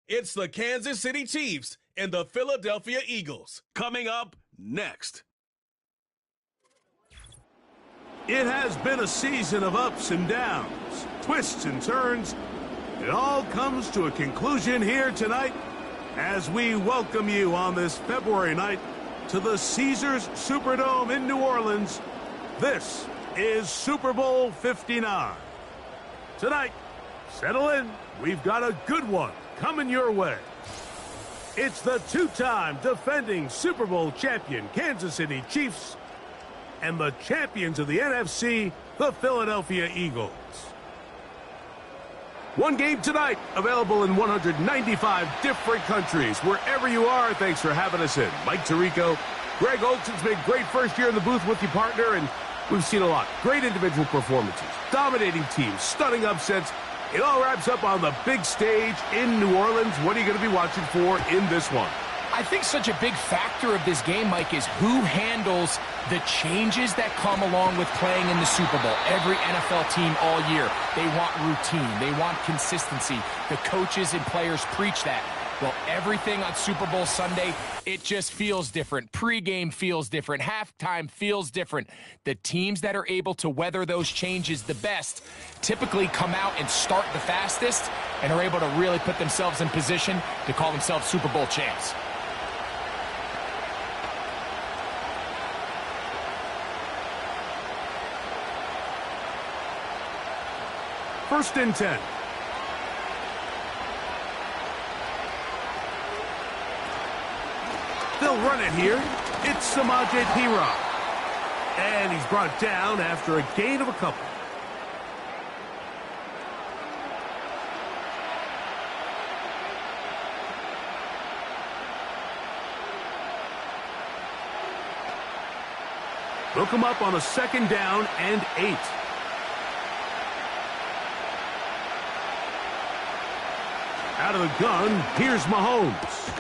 It's the Kansas City Chiefs and the Philadelphia Eagles. Coming up next. It has been a season of ups and downs, twists and turns. It all comes to a conclusion here tonight as we welcome you on this February night to the Caesars Superdome in New Orleans. This is Super Bowl 59. Tonight, settle in. We've got a good one coming your way. It's the two-time defending Super Bowl champion Kansas City Chiefs and the champions of the NFC, the Philadelphia Eagles. One game tonight, available in 195 different countries. Wherever you are, thanks for having us in. Mike Tirico, Greg Oaks, it's been a great first year in the booth with you, partner, and we've seen a lot. Great individual performances, dominating teams, stunning upsets. It all wraps up on the big stage in New Orleans. What are you going to be watching for in this one? I think such a big factor of this game, Mike, is who handles the changes that come along with playing in the Super Bowl. Every NFL team all year, they want routine. They want consistency. The coaches and players preach that. Well, everything on Super Bowl Sunday, it just feels different. Pre-game feels different. Halftime feels different. The teams that are able to weather those changes the best typically come out and start the fastest and are able to really put themselves in position to call themselves Super Bowl champs. First and 10. They'll run it here. It's Samaje Perine. And he's brought down after a gain of a couple. They'll come up on a 2nd down and 8. Out of the gun, here's Mahomes.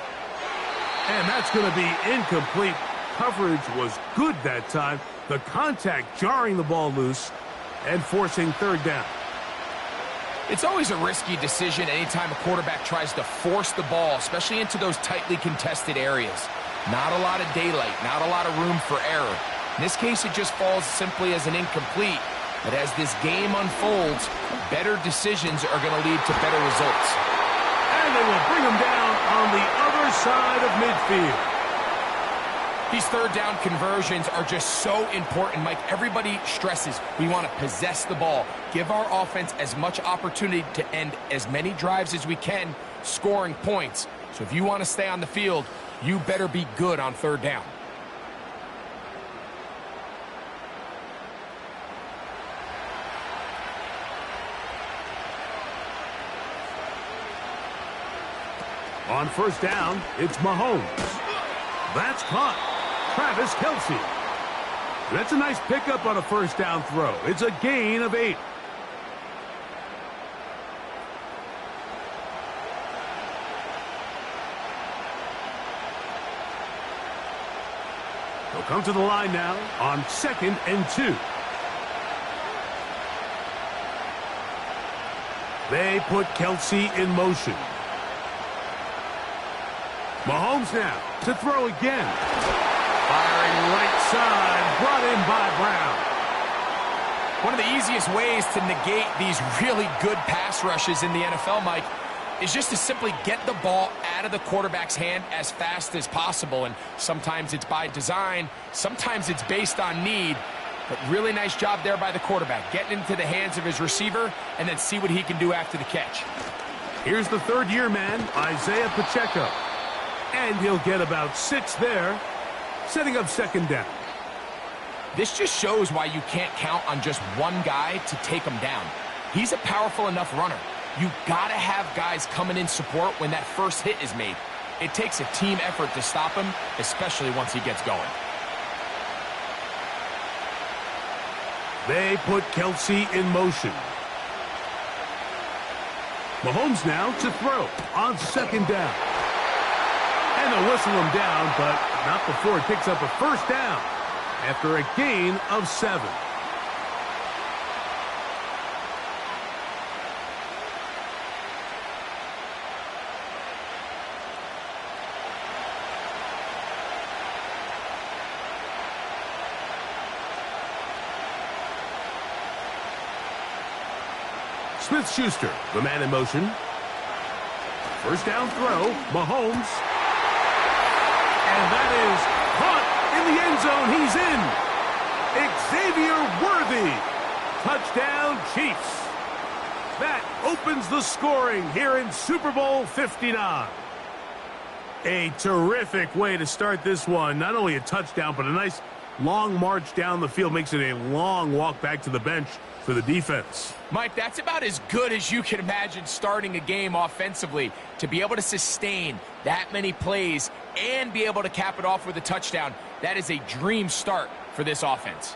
And that's going to be incomplete. Coverage was good that time. The contact jarring the ball loose and forcing 3rd down. It's always a risky decision anytime a quarterback tries to force the ball, especially into those tightly contested areas. Not a lot of daylight, not a lot of room for error. In this case, it just falls simply as an incomplete. But as this game unfolds, better decisions are going to lead to better results. And they will bring him down on the other side of midfield. These 3rd down conversions are just so important, Mike. Everybody stresses we want to possess the ball, give our offense as much opportunity to end as many drives as we can, scoring points. So if you want to stay on the field, you better be good on 3rd down. On 1st down, it's Mahomes. That's caught. Travis Kelce. That's a nice pickup on a 1st down throw. It's a gain of 8. They'll come to the line now on 2nd and 2. They put Kelce in motion. Mahomes now to throw again. Firing right side, brought in by Brown. One of the easiest ways to negate these really good pass rushes in the NFL, Mike, is just to simply get the ball out of the quarterback's hand as fast as possible. And sometimes it's by design, sometimes it's based on need. But really nice job there by the quarterback, getting into the hands of his receiver and then see what he can do after the catch. Here's the 3rd-year man, Isaiah Pacheco. And he'll get about 6 there, setting up 2nd down. This just shows why you can't count on just one guy to take him down. He's a powerful enough runner. You got to have guys coming in support when that first hit is made. It takes a team effort to stop him, especially once he gets going. They put Kelce in motion. Mahomes now to throw on 2nd down. And they'll whistle him down, but not before he picks up a 1st down after a gain of 7. Smith-Schuster, the man in motion. First down throw, Mahomes. And that is caught in the end zone. He's in. Xavier Worthy. Touchdown, Chiefs. That opens the scoring here in Super Bowl 59. A terrific way to start this one. Not only a touchdown, but a nice long march down the field. Makes it a long walk back to the bench for the defense. Mike, that's about as good as you can imagine starting a game offensively. To be able to sustain that many plays and be able to cap it off with a touchdown, that is a dream start for this offense.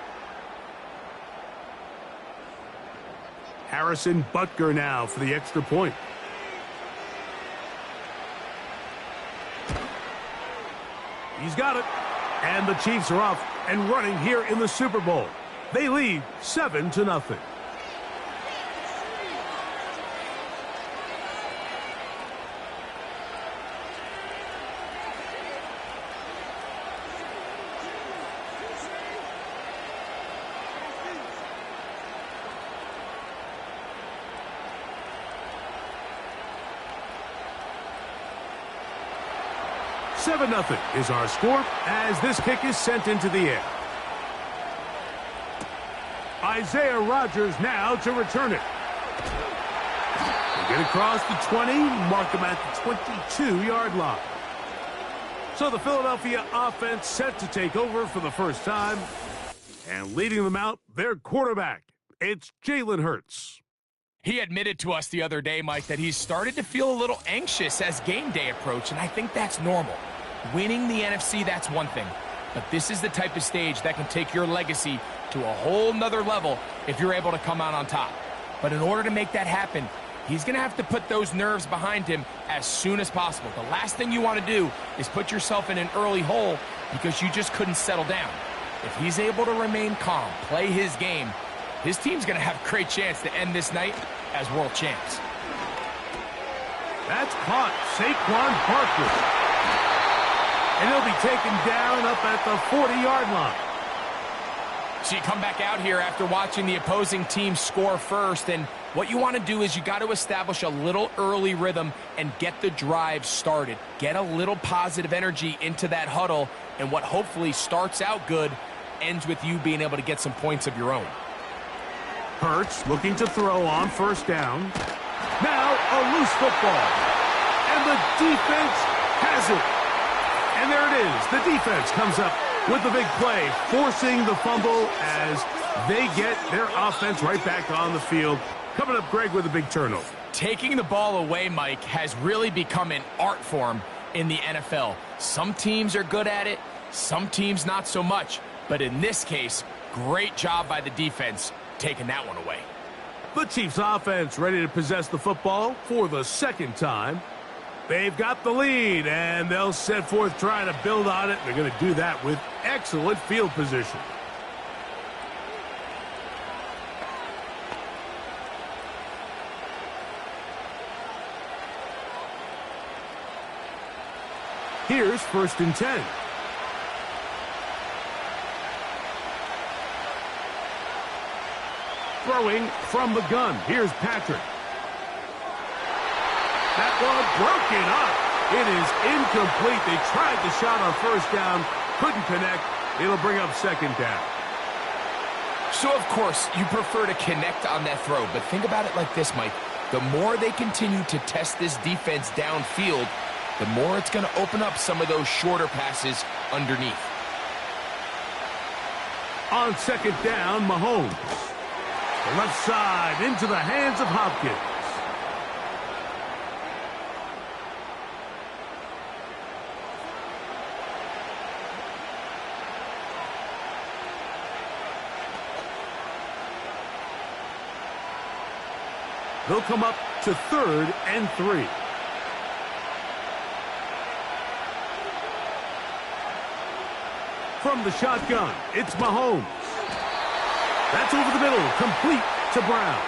Harrison Butker now for the extra point. He's got it. And the Chiefs are off and running here in the Super Bowl. They lead 7-0. Nothing is our score as this kick is sent into the air. Isaiah Rodgers now to return it. They get across the 20, mark them at the 22-yard line. So the Philadelphia offense set to take over for the first time. And leading them out, their quarterback. It's Jalen Hurts. He admitted to us the other day, Mike, that he's started to feel a little anxious as game day approached, and I think that's normal. Winning the NFC, that's one thing. But this is the type of stage that can take your legacy to a whole nother level if you're able to come out on top. But in order to make that happen, he's going to have to put those nerves behind him as soon as possible. The last thing you want to do is put yourself in an early hole because you just couldn't settle down. If he's able to remain calm, play his game, his team's going to have a great chance to end this night as world champs. That's caught. Saquon Barkley. And he'll be taken down up at the 40-yard line. So you come back out here after watching the opposing team score first, and what you want to do is you got to establish a little early rhythm and get the drive started. Get a little positive energy into that huddle, and what hopefully starts out good ends with you being able to get some points of your own. Hurts looking to throw on first down. Now a loose football. And the defense has it. And there it is. The defense comes up with the big play, forcing the fumble as they get their offense right back on the field. Coming up, Greg, with a big turnover. Taking the ball away, Mike, has really become an art form in the NFL. Some teams are good at it, some teams not so much. But in this case, great job by the defense taking that one away. The Chiefs offense ready to possess the football for the second time. They've got the lead, and they'll set forth trying to build on it. They're going to do that with excellent field position. Here's 1st and 10. Throwing from the gun. Here's Patrick. That ball broken up. It is incomplete. They tried the shot on first down. Couldn't connect. It'll bring up second down. So, of course, you prefer to connect on that throw. But think about it like this, Mike. The more they continue to test this defense downfield, the more it's going to open up some of those shorter passes underneath. On second down, Mahomes. The left side into the hands of Hopkins. They'll come up to 3rd and 3. From the shotgun, it's Mahomes. That's over the middle, complete to Brown.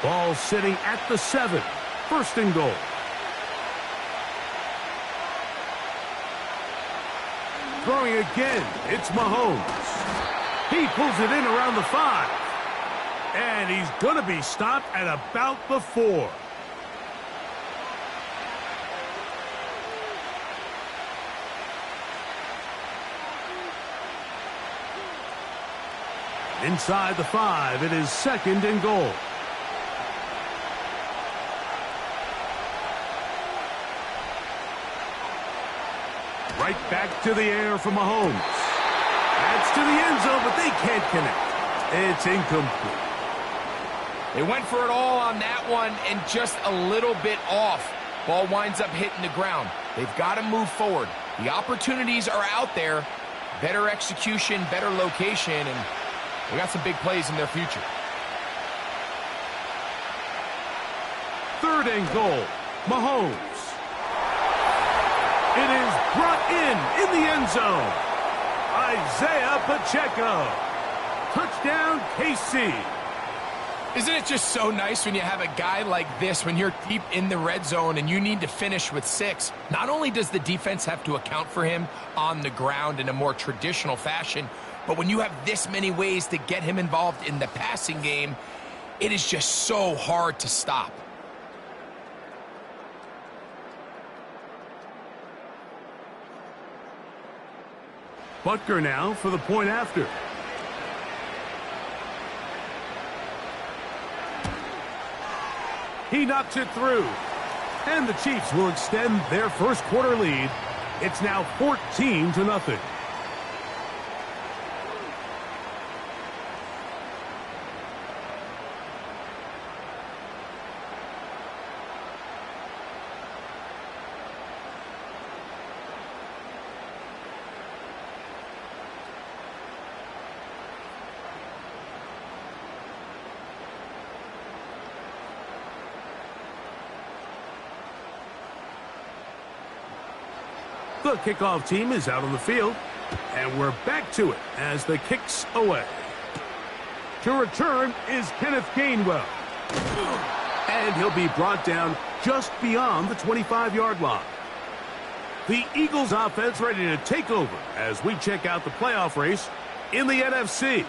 Ball sitting at the 7. 1st and goal. Throwing again, it's Mahomes. He pulls it in around the 5. And he's going to be stopped at about the 4. Inside the 5, it is 2nd and goal. Right back to the air for Mahomes. That's to the end zone, but they can't connect. It's incomplete. They went for it all on that one and just a little bit off. Ball winds up hitting the ground. They've got to move forward. The opportunities are out there. Better execution, better location, and they got some big plays in their future. 3rd and goal. Mahomes. It is brought in the end zone. Isaiah Pacheco. Touchdown, KC. Isn't it just so nice when you have a guy like this, when you're deep in the red zone and you need to finish with 6? Not only does the defense have to account for him on the ground in a more traditional fashion, but when you have this many ways to get him involved in the passing game, it is just so hard to stop. Butker now for the point after. He knocks it through. And the Chiefs will extend their first quarter lead. It's now 14-0. The kickoff team is out on the field, and we're back to it as the kick's away. To return is Kenneth Gainwell, and he'll be brought down just beyond the 25-yard line. The Eagles offense ready to take over as we check out the playoff race in the NFC.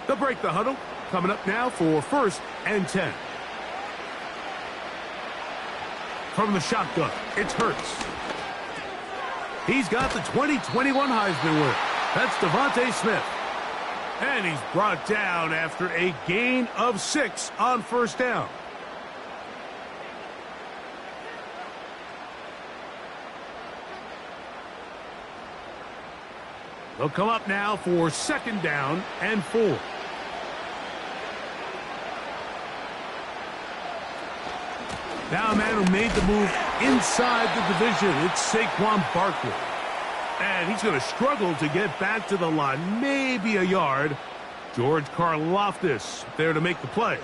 They'll break the huddle. Coming up now for 1st and 10. From the shotgun, it's Hurts. He's got the 2021 Heisman winner. That's Devontae Smith. And he's brought down after a gain of 6 on 1st down. They'll come up now for 2nd down and 4. Now a man who made the move inside the division. It's Saquon Barkley. And he's going to struggle to get back to the line. Maybe a yard. George Karlaftis there to make the play.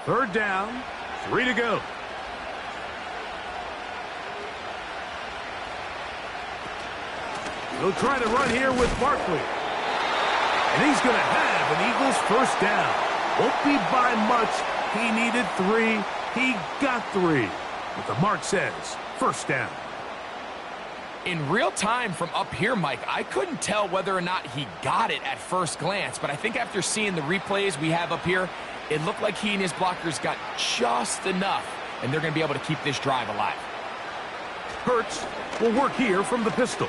Third down, 3 to go. He'll try to run here with Barkley. And he's going to have an Eagles 1st down. Won't be by much. He needed 3. He got 3. But the mark says 1st down. In real time from up here, Mike, I couldn't tell whether or not he got it at first glance, but I think after seeing the replays we have up here, it looked like he and his blockers got just enough, and they're going to be able to keep this drive alive. Hurts will work here from the pistol.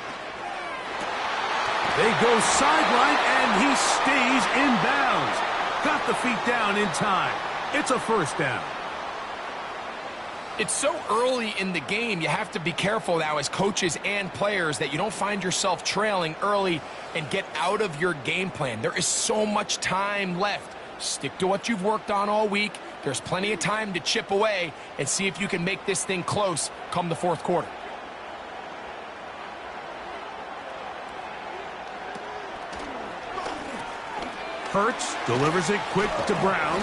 They go sideline, and he stays in bounds. Got the feet down in time. It's a 1st down. It's so early in the game, you have to be careful now as coaches and players that you don't find yourself trailing early and get out of your game plan. There is so much time left. Stick to what you've worked on all week. There's plenty of time to chip away and see if you can make this thing close come the 4th quarter. Hurts delivers it quick to Brown.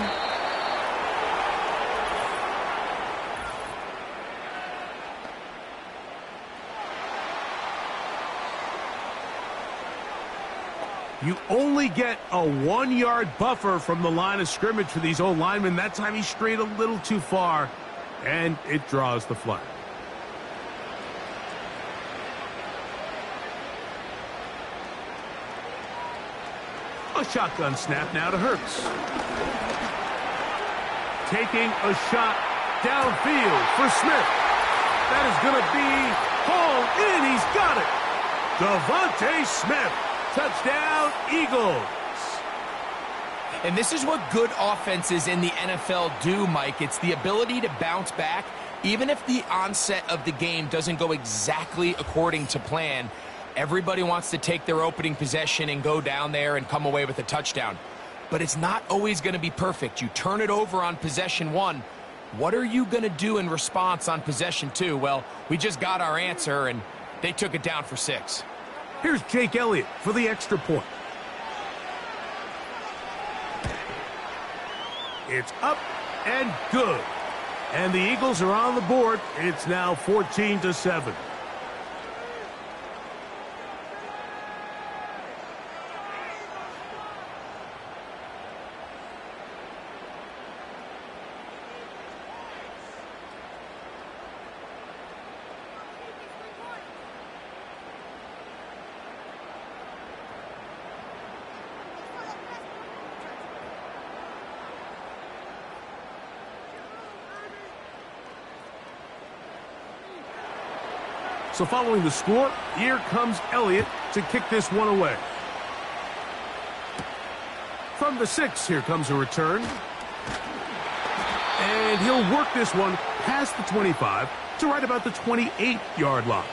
You only get a 1-yard buffer from the line of scrimmage for these old linemen. That time he strayed a little too far, and it draws the flag. A shotgun snap now to Hurts. Taking a shot downfield for Smith. That is going to be hauled in. He's got it. Devontae Smith. Touchdown, Eagles. And this is what good offenses in the NFL do, Mike. It's the ability to bounce back, even if the onset of the game doesn't go exactly according to plan. Everybody wants to take their opening possession and go down there and come away with a touchdown. But it's not always going to be perfect. You turn it over on possession 1. What are you going to do in response on possession 2? Well, we just got our answer, and they took it down for 6. Here's Jake Elliott for the extra point. It's up and good. And the Eagles are on the board. It's now 14-7. So following the score, here comes Elliott to kick this one away. From the 6, here comes a return. And he'll work this one past the 25 to right about the 28-yard line.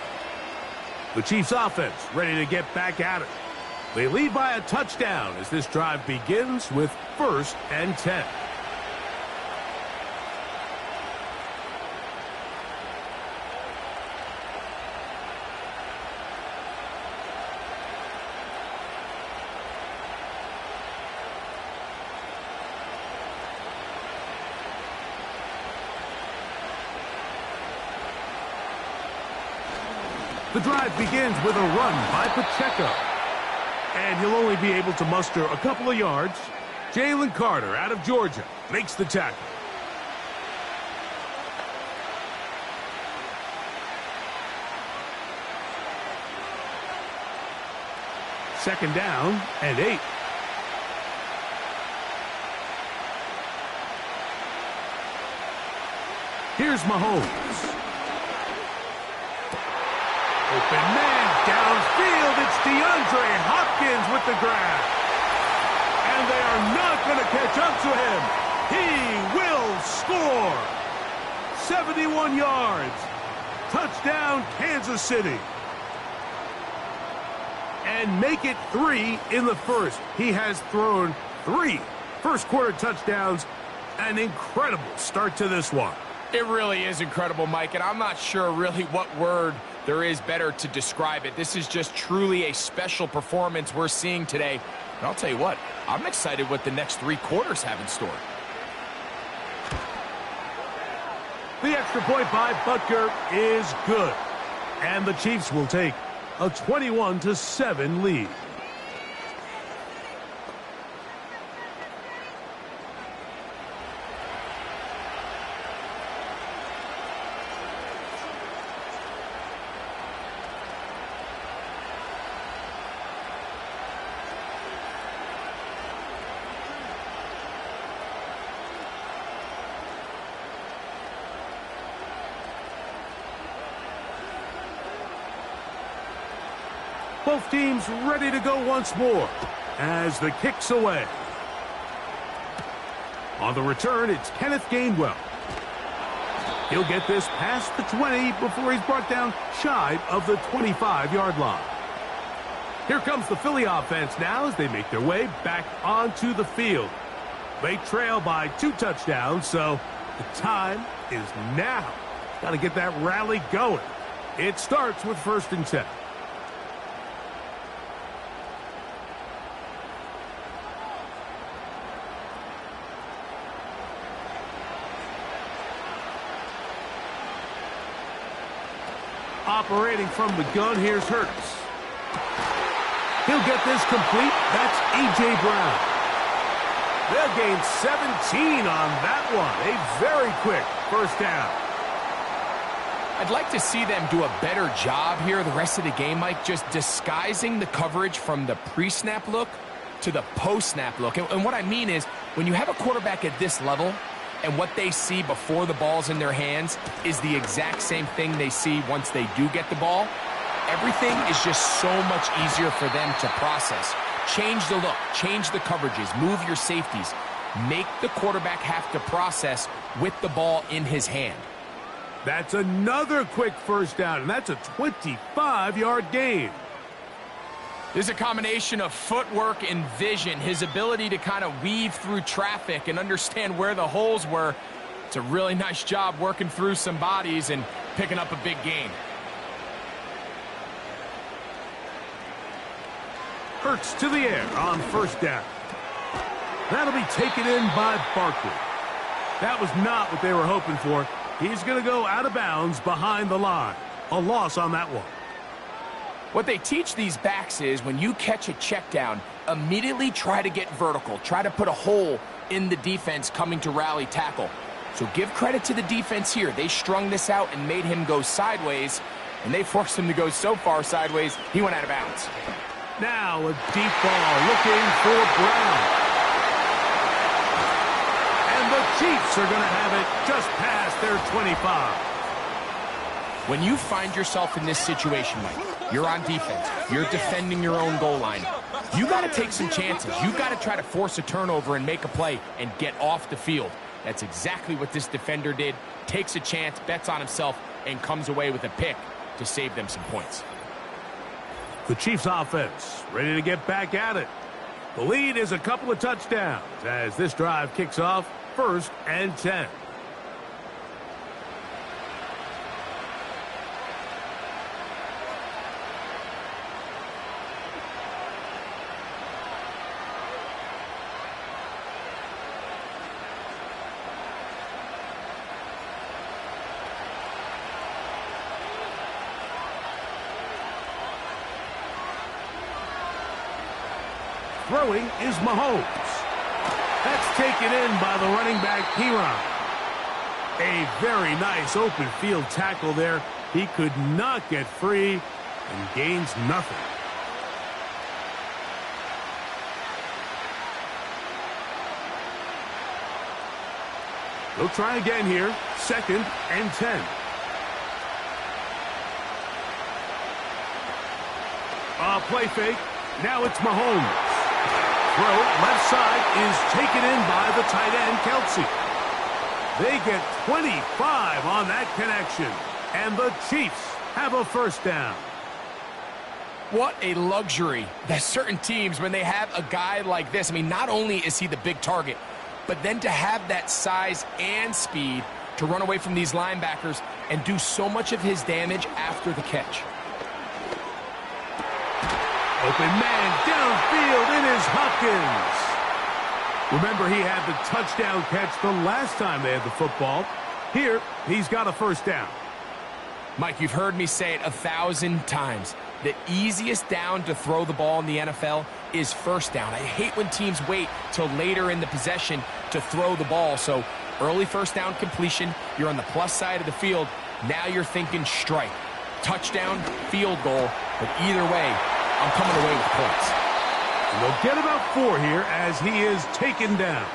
The Chiefs offense ready to get back at it. They lead by a touchdown as this drive begins with 1st and 10. The drive begins with a run by Pacheco. And he'll only be able to muster a couple of yards. Jalen Carter out of Georgia makes the tackle. Second down and 8. Here's Mahomes. Open man downfield. It's DeAndre Hopkins with the grab. And they are not going to catch up to him. He will score. 71 yards. Touchdown, Kansas City. And make it 3 in the first. He has thrown 3 first-quarter touchdowns. An incredible start to this one. It really is incredible, Mike, and I'm not sure really what word there is better to describe it. This is just truly a special performance we're seeing today. And I'll tell you what, I'm excited what the next 3 quarters have in store. The extra point by Butker is good. And the Chiefs will take a 21-7 lead. Both teams ready to go once more as the kick's away. On the return, it's Kenneth Gainwell. He'll get this past the 20 before he's brought down shy of the 25-yard line. Here comes the Philly offense now as they make their way back onto the field. They trail by 2 touchdowns, so the time is now. Got to get that rally going. It starts with 1st and 10. Operating from the gun, here's Hurts. He'll He'll get this complete. That's A.J. Brown. They'll gain 17 on that one. A very quick first down. I'd like to see them do a better job here the rest of the game, Mike, just disguising the coverage from the pre-snap look to the post-snap look. And what I mean is, when you have a quarterback at this level and what they see before the ball's in their hands is the exact same thing they see once they do get the ball, everything is just so much easier for them to process. Change the look, change the coverages, move your safeties. Make the quarterback have to process with the ball in his hand. That's another quick first down, and that's a 25-yard gain. There's a combination of footwork and vision, his ability to kind of weave through traffic and understand where the holes were. It's a really nice job working through some bodies and picking up a big gain. Hurts to the air on first down. That'll be taken in by Barkley. That was not what they were hoping for. He's going to go out of bounds behind the line. A loss on that one. What they teach these backs is when you catch a check down, immediately try to get vertical. Try to put a hole in the defense coming to rally tackle. So give credit to the defense here. They strung this out and made him go sideways, and they forced him to go so far sideways, he went out of bounds. Now a deep ball looking for Brown. And the Chiefs are going to have it just past their 25. When you find yourself in this situation, Mike, you're on defense, you're defending your own goal line, you got to take some chances. You got to try to force a turnover and make a play and get off the field. That's exactly what this defender did. Takes a chance, bets on himself, and comes away with a pick to save them some points. The Chiefs offense ready to get back at it. The lead is a couple of touchdowns as this drive kicks off 1st and 10. Throwing is Mahomes. That's taken in by the running back, Piron. A very nice open field tackle there. He could not get free and gains nothing. They'll try again here. 2nd and 10. A play fake. Now it's Mahomes. Throw left side is taken in by the tight end, Kelsey. They get 25 on that connection, and the Chiefs have a first down. What a luxury that certain teams, when they have a guy like this, I mean, not only is he the big target, but then to have that size and speed to run away from these linebackers and do so much of his damage after the catch. Open man downfield, it is Hopkins. Remember, he had the touchdown catch the last time they had the football. Here, he's got a first down. Mike, you've heard me say it 1,000 times. The easiest down to throw the ball in the NFL is first down. I hate when teams wait till later in the possession to throw the ball. So early first down completion, you're on the plus side of the field. Now you're thinking strike. Touchdown, field goal, but either way, I'm coming away with points. And they'll get about 4 here as he is taken down.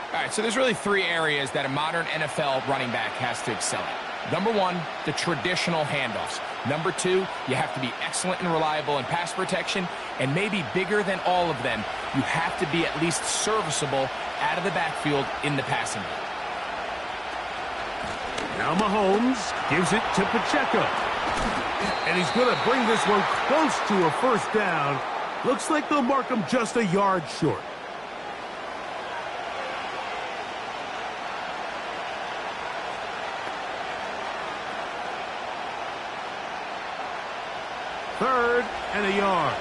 All right, so there's really 3 areas that a modern NFL running back has to excel at. Number 1, the traditional handoffs. Number 2, you have to be excellent and reliable in pass protection. And maybe bigger than all of them, you have to be at least serviceable out of the backfield in the passing game. Now Mahomes gives it to Pacheco. And he's going to bring this one close to a first down. Looks like they'll mark him just a yard short. Third and a yard.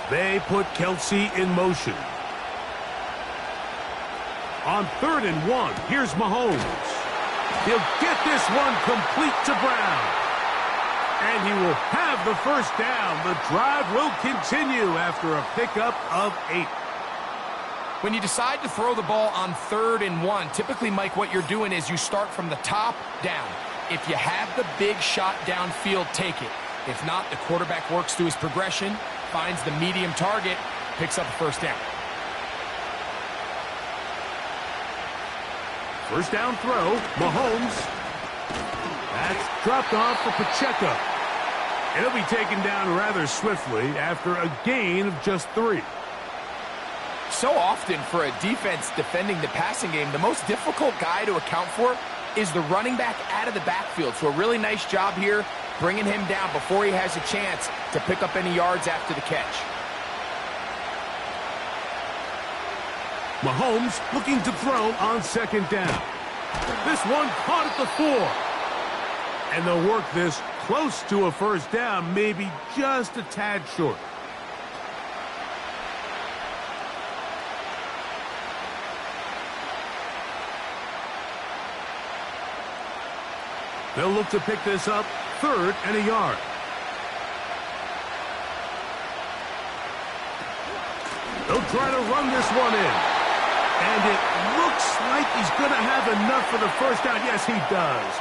They put Kelsey in motion. On 3rd and 1, here's Mahomes. He'll get this one complete to Brown. And he will have the first down. The drive will continue after a pickup of 8. When you decide to throw the ball on 3rd and 1, typically, Mike, what you're doing is you start from the top down. If you have the big shot downfield, take it. If not, the quarterback works through his progression, finds the medium target, picks up a first down. First down throw, Mahomes. That's dropped off for Pacheco. It'll be taken down rather swiftly after a gain of just 3. So often for a defense defending the passing game, the most difficult guy to account for is the running back out of the backfield. So a really nice job here bringing him down before he has a chance to pick up any yards after the catch. Mahomes looking to throw on 2nd down. This one caught at the 4. And they'll work this close to a first down, maybe just a tad short. They'll look to pick this up 3rd and a yard. They'll try to run this one in. And it looks like he's going to have enough for the first down. Yes, he does.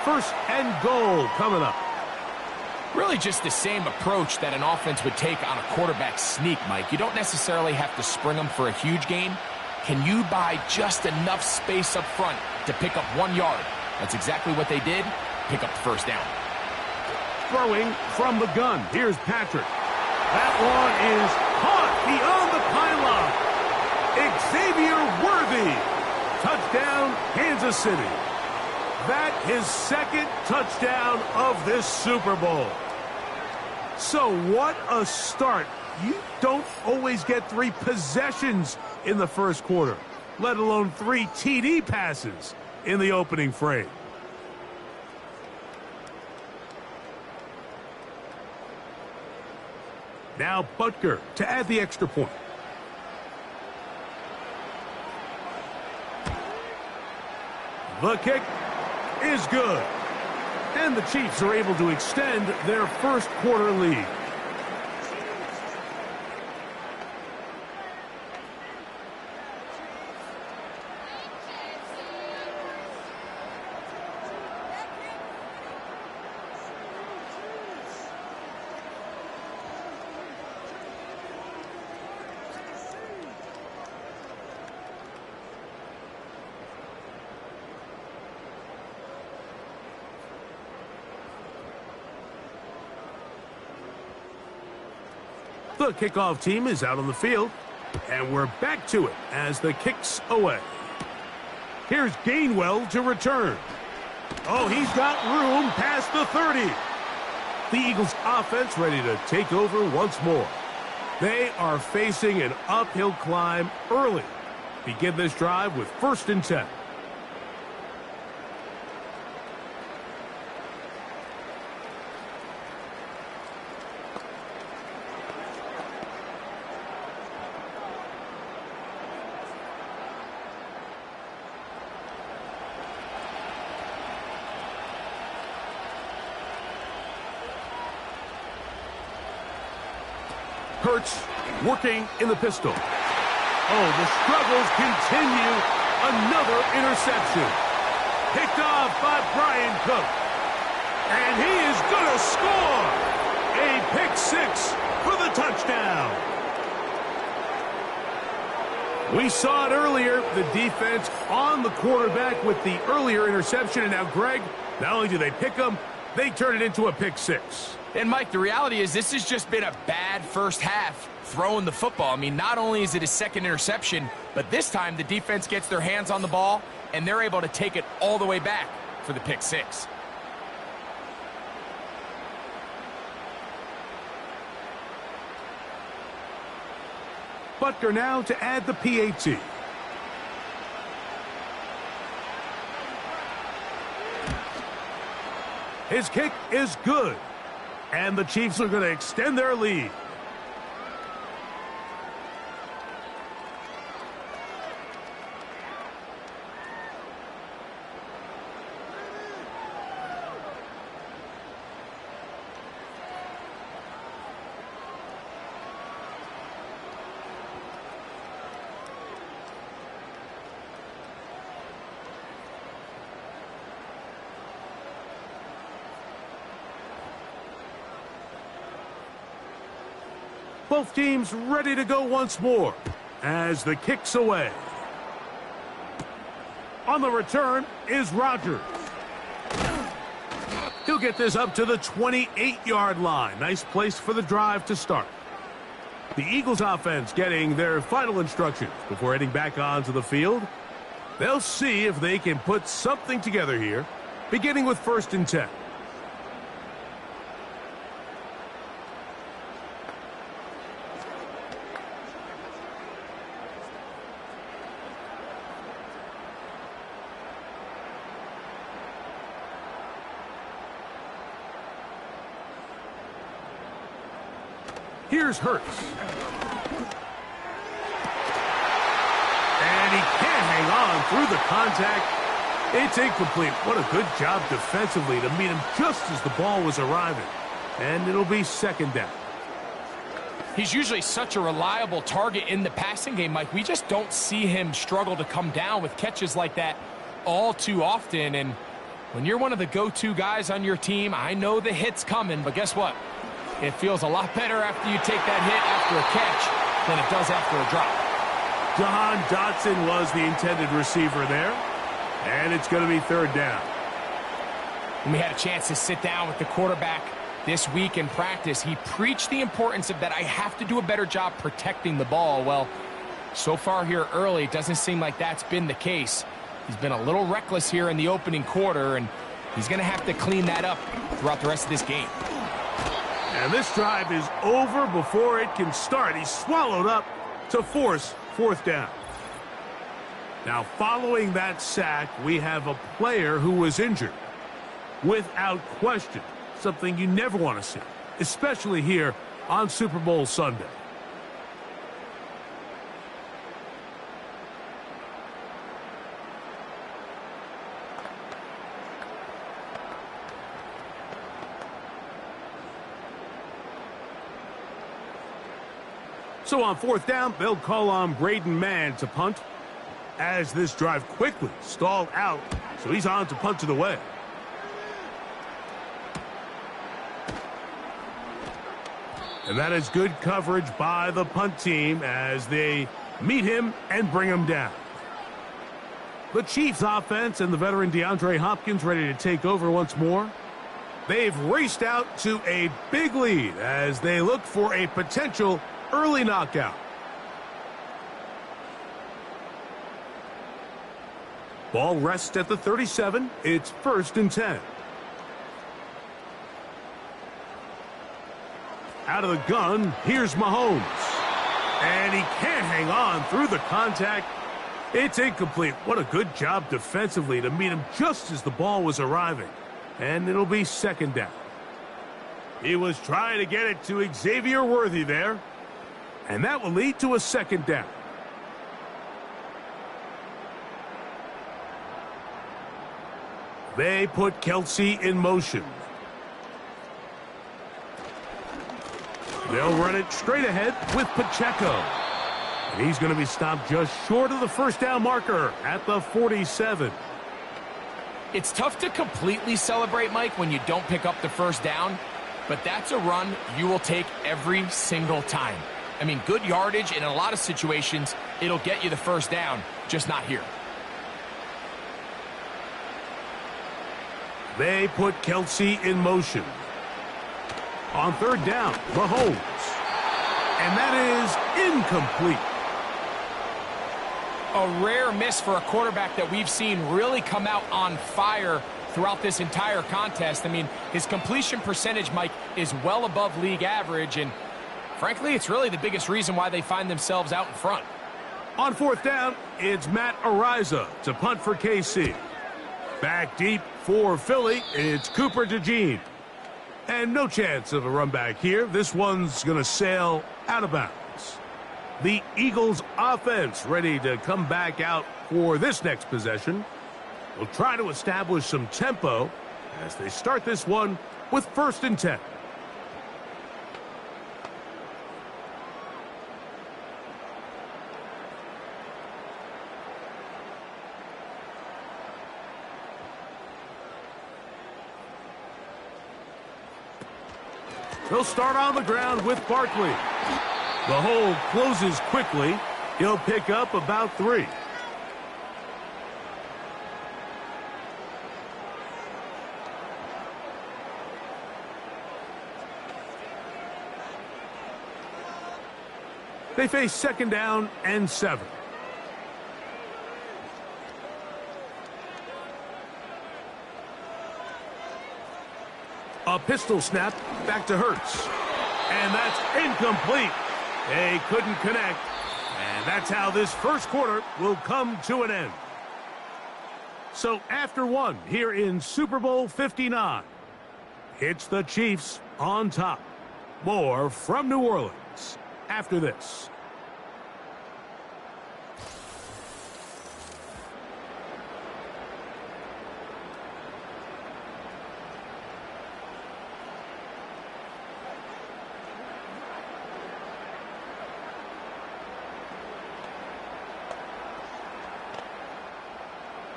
1st and goal coming up. Really just the same approach that an offense would take on a quarterback sneak, Mike. You don't necessarily have to spring them for a huge gain. Can you buy just enough space up front to pick up 1 yard? That's exactly what they did. Pick up the first down. Throwing from the gun. Here's Patrick. That one is caught beyond the pylon. Xavier Worthy. Touchdown, Kansas City. That his 2nd touchdown of this Super Bowl. So what a start. You don't always get 3 possessions in the first quarter, let alone 3 TD passes in the opening frame. Now Butker to add the extra point. The kick is good. And the Chiefs are able to extend their first quarter lead. The kickoff team is out on the field, and we're back to it as the kick's away. Here's Gainwell to return. Oh, he's got room past the 30. The Eagles offense ready to take over once more. They are facing an uphill climb early. Begin this drive with 1st and 10. Hurts working in the pistol. Oh, the struggles continue. Another interception. Picked off by Brian Cook. And he is going to score. A pick 6 for the touchdown. We saw it earlier. The defense on the quarterback with the earlier interception. And now, Greg, not only do they pick him, they turn it into a pick 6. And, Mike, the reality is this has just been a bad first half throwing the football. I mean, not only is it his 2nd interception, but this time the defense gets their hands on the ball, and they're able to take it all the way back for the pick 6. Butker now to add the PAT. His kick is good. And the Chiefs are going to extend their lead. Both teams ready to go once more as the kick's away. On the return is Rodgers. He'll get this up to the 28-yard line. Nice place for the drive to start. The Eagles offense getting their final instructions before heading back onto the field. They'll see if they can put something together here, beginning with 1st and 10. Here's Hurts. And he can't hang on through the contact. It's incomplete. What a good job defensively to meet him just as the ball was arriving. And it'll be 2nd down. He's usually such a reliable target in the passing game, Mike. We just don't see him struggle to come down with catches like that all too often. And when you're one of the go-to guys on your team, I know the hit's coming, but guess what? It feels a lot better after you take that hit after a catch than it does after a drop. John Dotson was the intended receiver there. And it's going to be 3rd down. When we had a chance to sit down with the quarterback this week in practice, he preached the importance of that I have to do a better job protecting the ball. Well, so far here early, it doesn't seem like that's been the case. He's been a little reckless here in the opening quarter, and he's going to have to clean that up throughout the rest of this game. And this drive is over before it can start. He's swallowed up to force 4th down. Now, following that sack, we have a player who was injured. Without question, something you never want to see, especially here on Super Bowl Sunday. So on 4th down, they'll call on Braden Mann to punt as this drive quickly stalled out. So he's on to punt it away. And that is good coverage by the punt team as they meet him and bring him down. The Chiefs offense and the veteran DeAndre Hopkins ready to take over once more. They've raced out to a big lead as they look for a potential early knockout. Ball rests at the 37. It's 1st and 10. Out of the gun, here's Mahomes. And he can't hang on through the contact. It's incomplete. What a good job defensively to meet him just as the ball was arriving. And it'll be 2nd down. He was trying to get it to Xavier Worthy there. And that will lead to a 2nd down. They put Kelsey in motion. They'll run it straight ahead with Pacheco. And he's going to be stopped just short of the 1st down marker at the 47. It's tough to completely celebrate, Mike, when you don't pick up the 1st down, but that's a run you will take every single time. I mean, good yardage, and in a lot of situations, it'll get you the 1st down, just not here. They put Kelsey in motion. On 3rd down, Mahomes. And that is incomplete. A rare miss for a quarterback that we've seen really come out on fire throughout this entire contest. I mean, his completion percentage, Mike, is well above league average, and frankly, it's really the biggest reason why they find themselves out in front. On 4th down, it's Matt Ariza to punt for KC. Back deep for Philly, it's Cooper DeJean. And no chance of a run back here. This one's going to sail out of bounds. The Eagles offense ready to come back out for this next possession. They'll try to establish some tempo as they start this one with 1st and 10. They'll start on the ground with Barkley. The hole closes quickly. He'll pick up about 3. They face 2nd down and 7. A pistol snap back to Hurts. And that's incomplete. They couldn't connect. And that's how this first quarter will come to an end. So after one here in Super Bowl 59, it's the Chiefs on top. More from New Orleans after this.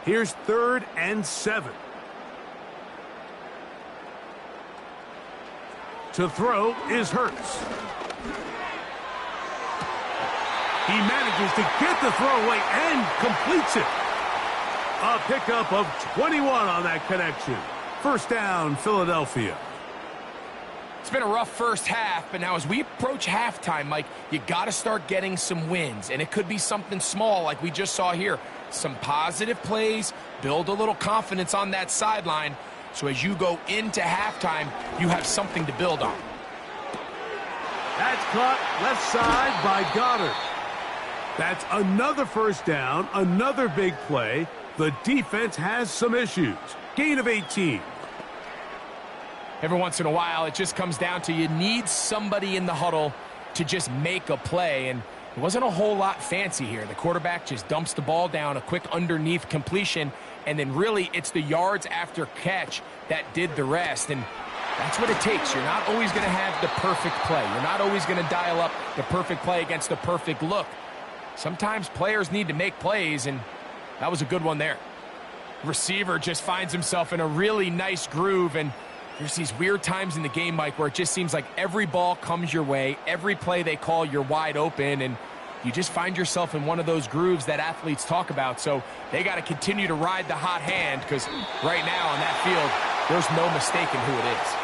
Here's 3rd and 7. To throw is Hurts. He manages to get the throw away and completes it. A pickup of 21 on that connection. 1st down, Philadelphia. It's been a rough first half, but now as we approach halftime, Mike, you got to start getting some wins, and it could be something small like we just saw here. Some positive plays, build a little confidence on that sideline, so as you go into halftime, you have something to build on. That's caught left side by Goddard. That's another 1st down, another big play. The defense has some issues. Gain of 18. Every once in a while, it just comes down to you need somebody in the huddle to just make a play, and it wasn't a whole lot fancy here. The quarterback just dumps the ball down, a quick underneath completion, and then really it's the yards after catch that did the rest, and that's what it takes. You're not always going to have the perfect play. You're not always going to dial up the perfect play against the perfect look. Sometimes players need to make plays, and that was a good one there. Receiver just finds himself in a really nice groove, and there's these weird times in the game, Mike, where it just seems like every ball comes your way, every play they call, you're wide open, and you just find yourself in one of those grooves that athletes talk about. So they got to continue to ride the hot hand, because right now on that field, there's no mistaking who it is.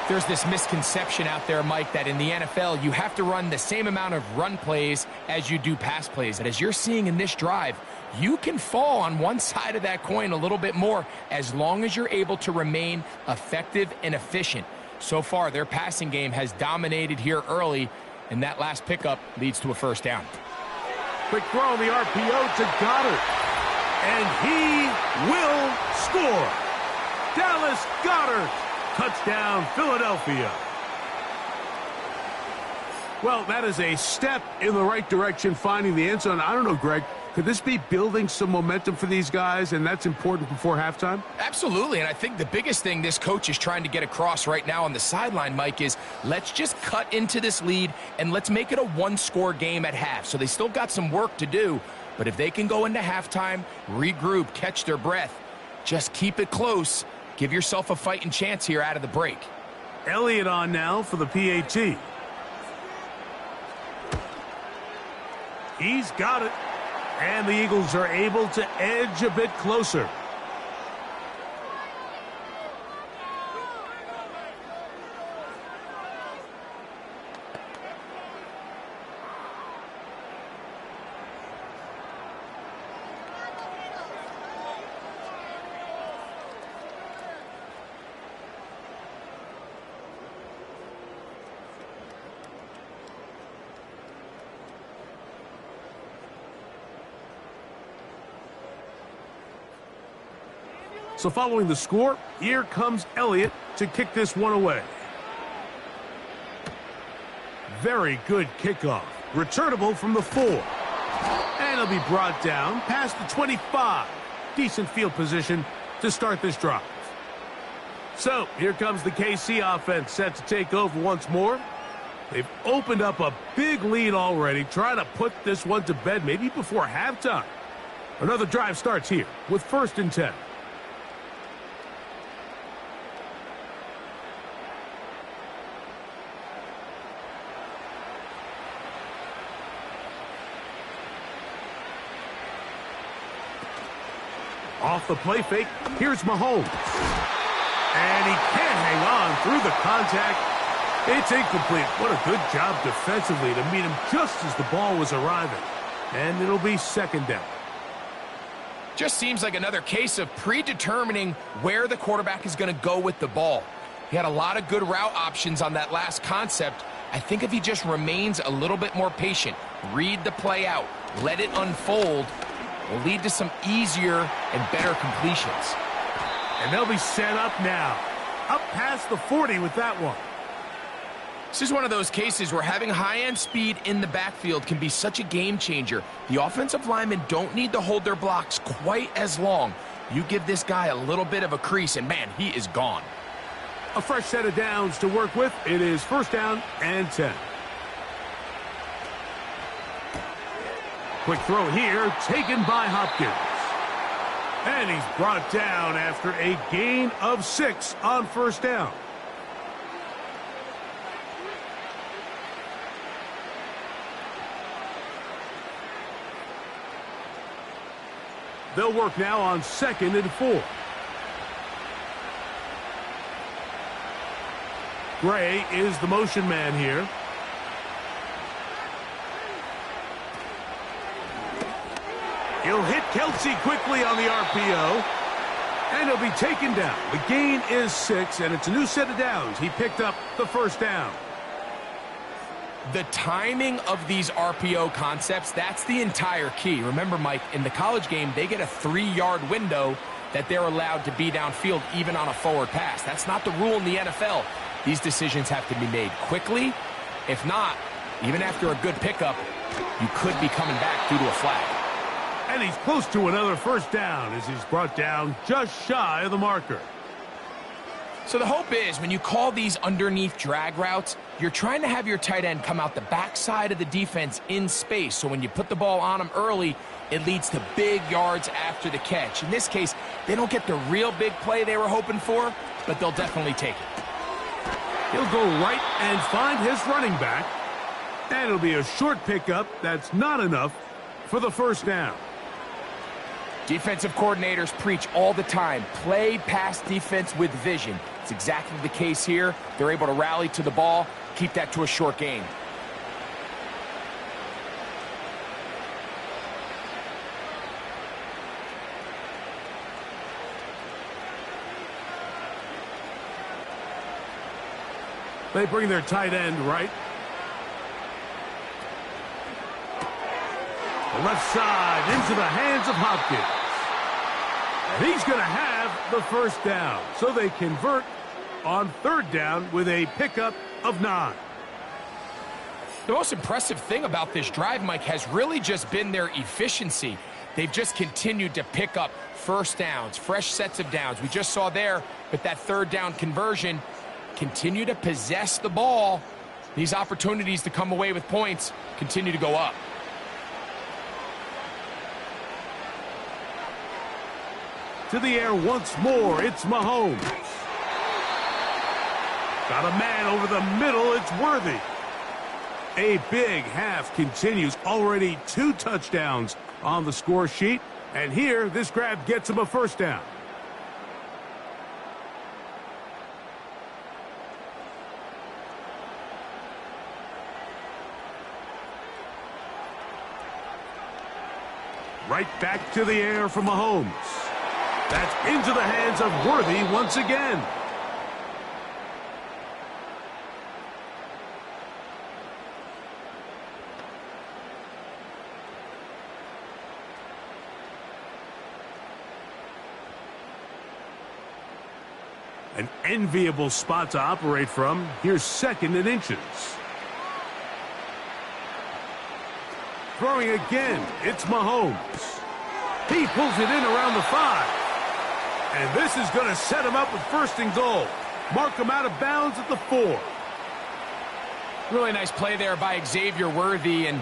There's this misconception out there, Mike, that in the NFL, you have to run the same amount of run plays as you do pass plays. And as you're seeing in this drive, you can fall on one side of that coin a little bit more as long as you're able to remain effective and efficient. So far, their passing game has dominated here early, and that last pickup leads to a 1st down. Quick throw on the RPO to Goddard. And he will score. Dallas Goedert. Touchdown, Philadelphia. Well, that is a step in the right direction, finding the end zone. I don't know, Greg. Could this be building some momentum for these guys, and that's important before halftime? Absolutely, and I think the biggest thing this coach is trying to get across right now on the sideline, Mike, is let's just cut into this lead, and let's make it a one-score game at half. So they still got some work to do, but if they can go into halftime, regroup, catch their breath, just keep it close, give yourself a fighting chance here out of the break. Elliott on now for the PAT. He's got it. And the Eagles are able to edge a bit closer. So following the score, here comes Elliott to kick this one away. Very good kickoff. Returnable from the 4. And he'll be brought down past the 25. Decent field position to start this drive. So here comes the KC offense set to take over once more. They've opened up a big lead already, trying to put this one to bed maybe before halftime. Another drive starts here with 1st and 10. Off the play fake, here's Mahomes. And he can't hang on through the contact. It's incomplete. What a good job defensively to meet him just as the ball was arriving. And it'll be second down. Just seems like another case of predetermining where the quarterback is going to go with the ball. He had a lot of good route options on that last concept. I think if he just remains a little bit more patient, read the play out, let it unfold, will lead to some easier and better completions. And they'll be set up now. Up past the 40 with that one. This is one of those cases where having high-end speed in the backfield can be such a game changer. The offensive linemen don't need to hold their blocks quite as long. You give this guy a little bit of a crease, and man, he is gone. A fresh set of downs to work with. It is first down and 10. Quick throw here, taken by Hopkins. And he's brought down after a gain of 6 on first down. They'll work now on 2nd and 4. Gray is the motion man here. He'll hit Kelsey quickly on the RPO. And he'll be taken down. The gain is 6, and it's a new set of downs. He picked up the first down. The timing of these RPO concepts, that's the entire key. Remember, Mike, in the college game, they get a 3-yard window that they're allowed to be downfield even on a forward pass. That's not the rule in the NFL. These decisions have to be made quickly. If not, even after a good pickup, you could be coming back due to a flag. And he's close to another first down as he's brought down just shy of the marker. So the hope is when you call these underneath drag routes, you're trying to have your tight end come out the backside of the defense in space. So when you put the ball on him early, it leads to big yards after the catch. In this case, they don't get the real big play they were hoping for, but they'll definitely take it. He'll go right and find his running back. And it'll be a short pickup. That's not enough for the first down. Defensive coordinators preach all the time, play pass defense with vision. It's exactly the case here. They're able to rally to the ball, keep that to a short gain. They bring their tight end right. The left side into the hands of Hopkins. And he's going to have the first down. So they convert on 3rd down with a pickup of 9. The most impressive thing about this drive, Mike, has really just been their efficiency. They've just continued to pick up first downs, fresh sets of downs. We just saw there with that 3rd down conversion, continue to possess the ball. These opportunities to come away with points continue to go up. To the air once more, it's Mahomes. Got a man over the middle, it's Worthy. A big half continues, already 2 touchdowns on the score sheet. And here, this grab gets him a first down. Right back to the air for Mahomes. That's into the hands of Worthy once again. An enviable spot to operate from. Here's 2nd and inches. Throwing again, it's Mahomes. He pulls it in around the 5. And this is going to set him up with 1st and goal. Mark him out of bounds at the 4. Really nice play there by Xavier Worthy. And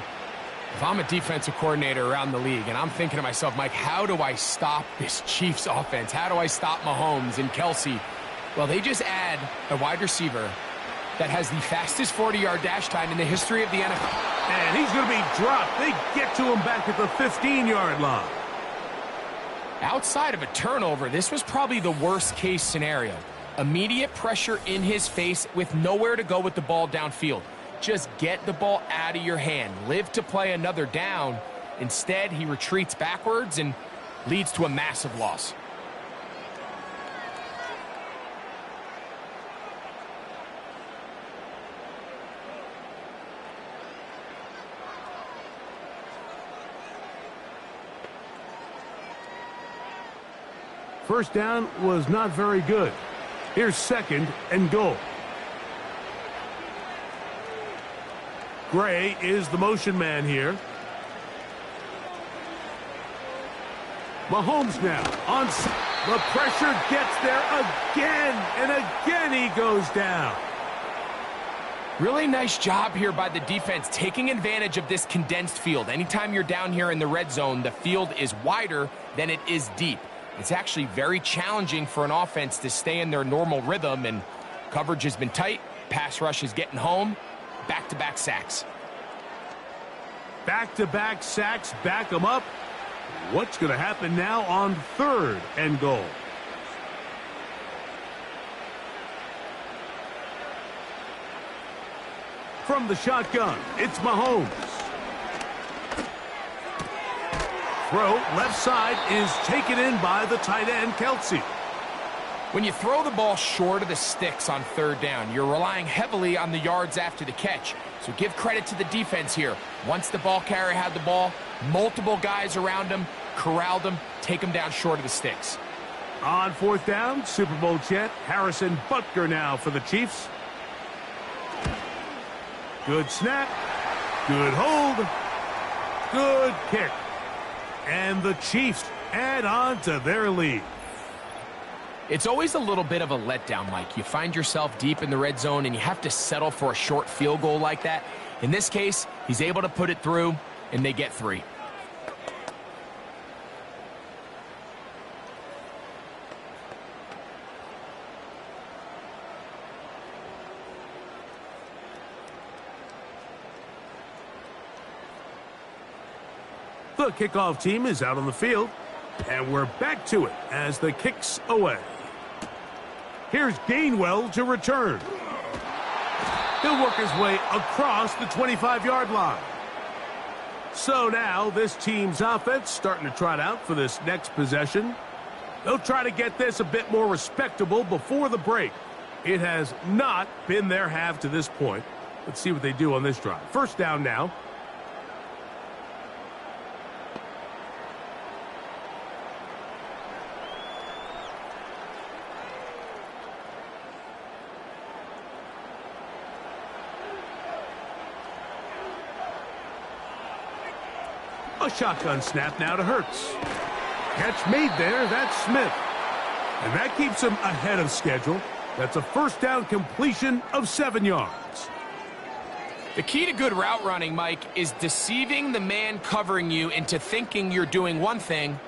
if I'm a defensive coordinator around the league, and I'm thinking to myself, Mike, how do I stop this Chiefs offense? How do I stop Mahomes and Kelsey? Well, they just add a wide receiver that has the fastest 40-yard dash time in the history of the NFL. And he's going to be dropped. They get to him back at the 15-yard line. Outside of a turnover, this was probably the worst-case scenario. Immediate pressure in his face with nowhere to go with the ball downfield. Just get the ball out of your hand. Live to play another down. Instead, he retreats backwards and leads to a massive loss. First down was not very good. Here's 2nd and goal. Gray is the motion man here. Mahomes now on. The pressure gets there again, and again he goes down. Really nice job here by the defense, taking advantage of this condensed field. Anytime you're down here in the red zone, the field is wider than it is deep. It's actually very challenging for an offense to stay in their normal rhythm, and coverage has been tight. Pass rush is getting home. Back-to-back sacks. Back-to-back sacks, back them up. What's going to happen now on 3rd and goal? From the shotgun, it's Mahomes. Throw left side is taken in by the tight end, Kelsey. When you throw the ball short of the sticks on 3rd down, you're relying heavily on the yards after the catch. So give credit to the defense here. Once the ball carrier had the ball, multiple guys around him, corralled him, take him down short of the sticks. On 4th down, Super Bowl champ Harrison Butker now for the Chiefs. Good snap, good hold, good kick. And the Chiefs add on to their lead. It's always a little bit of a letdown, Mike. You find yourself deep in the red zone and you have to settle for a short field goal like that. In this case, he's able to put it through, and they get 3. The kickoff team is out on the field, and we're back to it as the kick's away. Here's Gainwell to return. He'll work his way across the 25-yard line. So now this team's offense starting to trot out for this next possession. They'll try to get this a bit more respectable before the break. It has not been their half to this point. Let's see what they do on this drive. First down now. A shotgun snap now to Hurts. Catch made there, that's Smith. And that keeps him ahead of schedule. That's a first down completion of 7 yards. The key to good route running, Mike, is deceiving the man covering you into thinking you're doing one thing,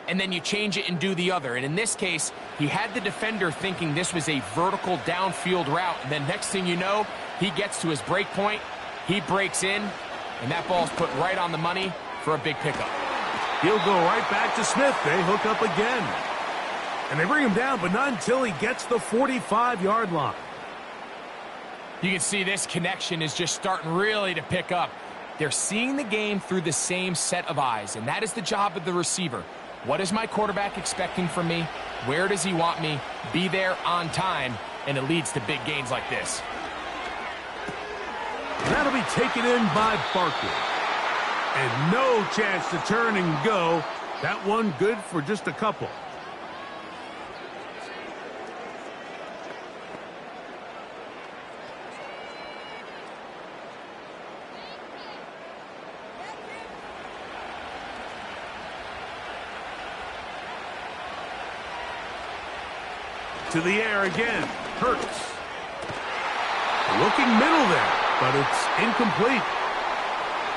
and then you change it and do the other. And in this case, he had the defender thinking this was a vertical downfield route. And then next thing you know, he gets to his break point, he breaks in, and that ball's put right on the money for a big pickup. He'll go right back to Smith. They hook up again. And they bring him down, but not until he gets the 45-yard line. You can see this connection is just starting really to pick up. They're seeing the game through the same set of eyes, and that is the job of the receiver. What is my quarterback expecting from me? Where does he want me? Be there on time, and it leads to big gains like this. That'll be taken in by Barkley. And no chance to turn and go. That one good for just a couple. To the air again. Hurts. Looking middle there, but it's incomplete.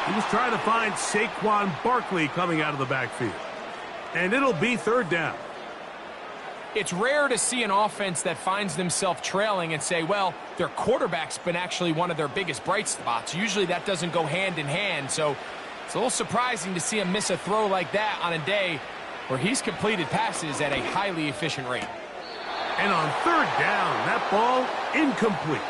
He was trying to find Saquon Barkley coming out of the backfield. And it'll be 3rd down. It's rare to see an offense that finds themselves trailing and say, well, their quarterback's been actually one of their biggest bright spots. Usually that doesn't go hand in hand, so it's a little surprising to see him miss a throw like that on a day where he's completed passes at a highly efficient rate. And on third down, that ball incomplete.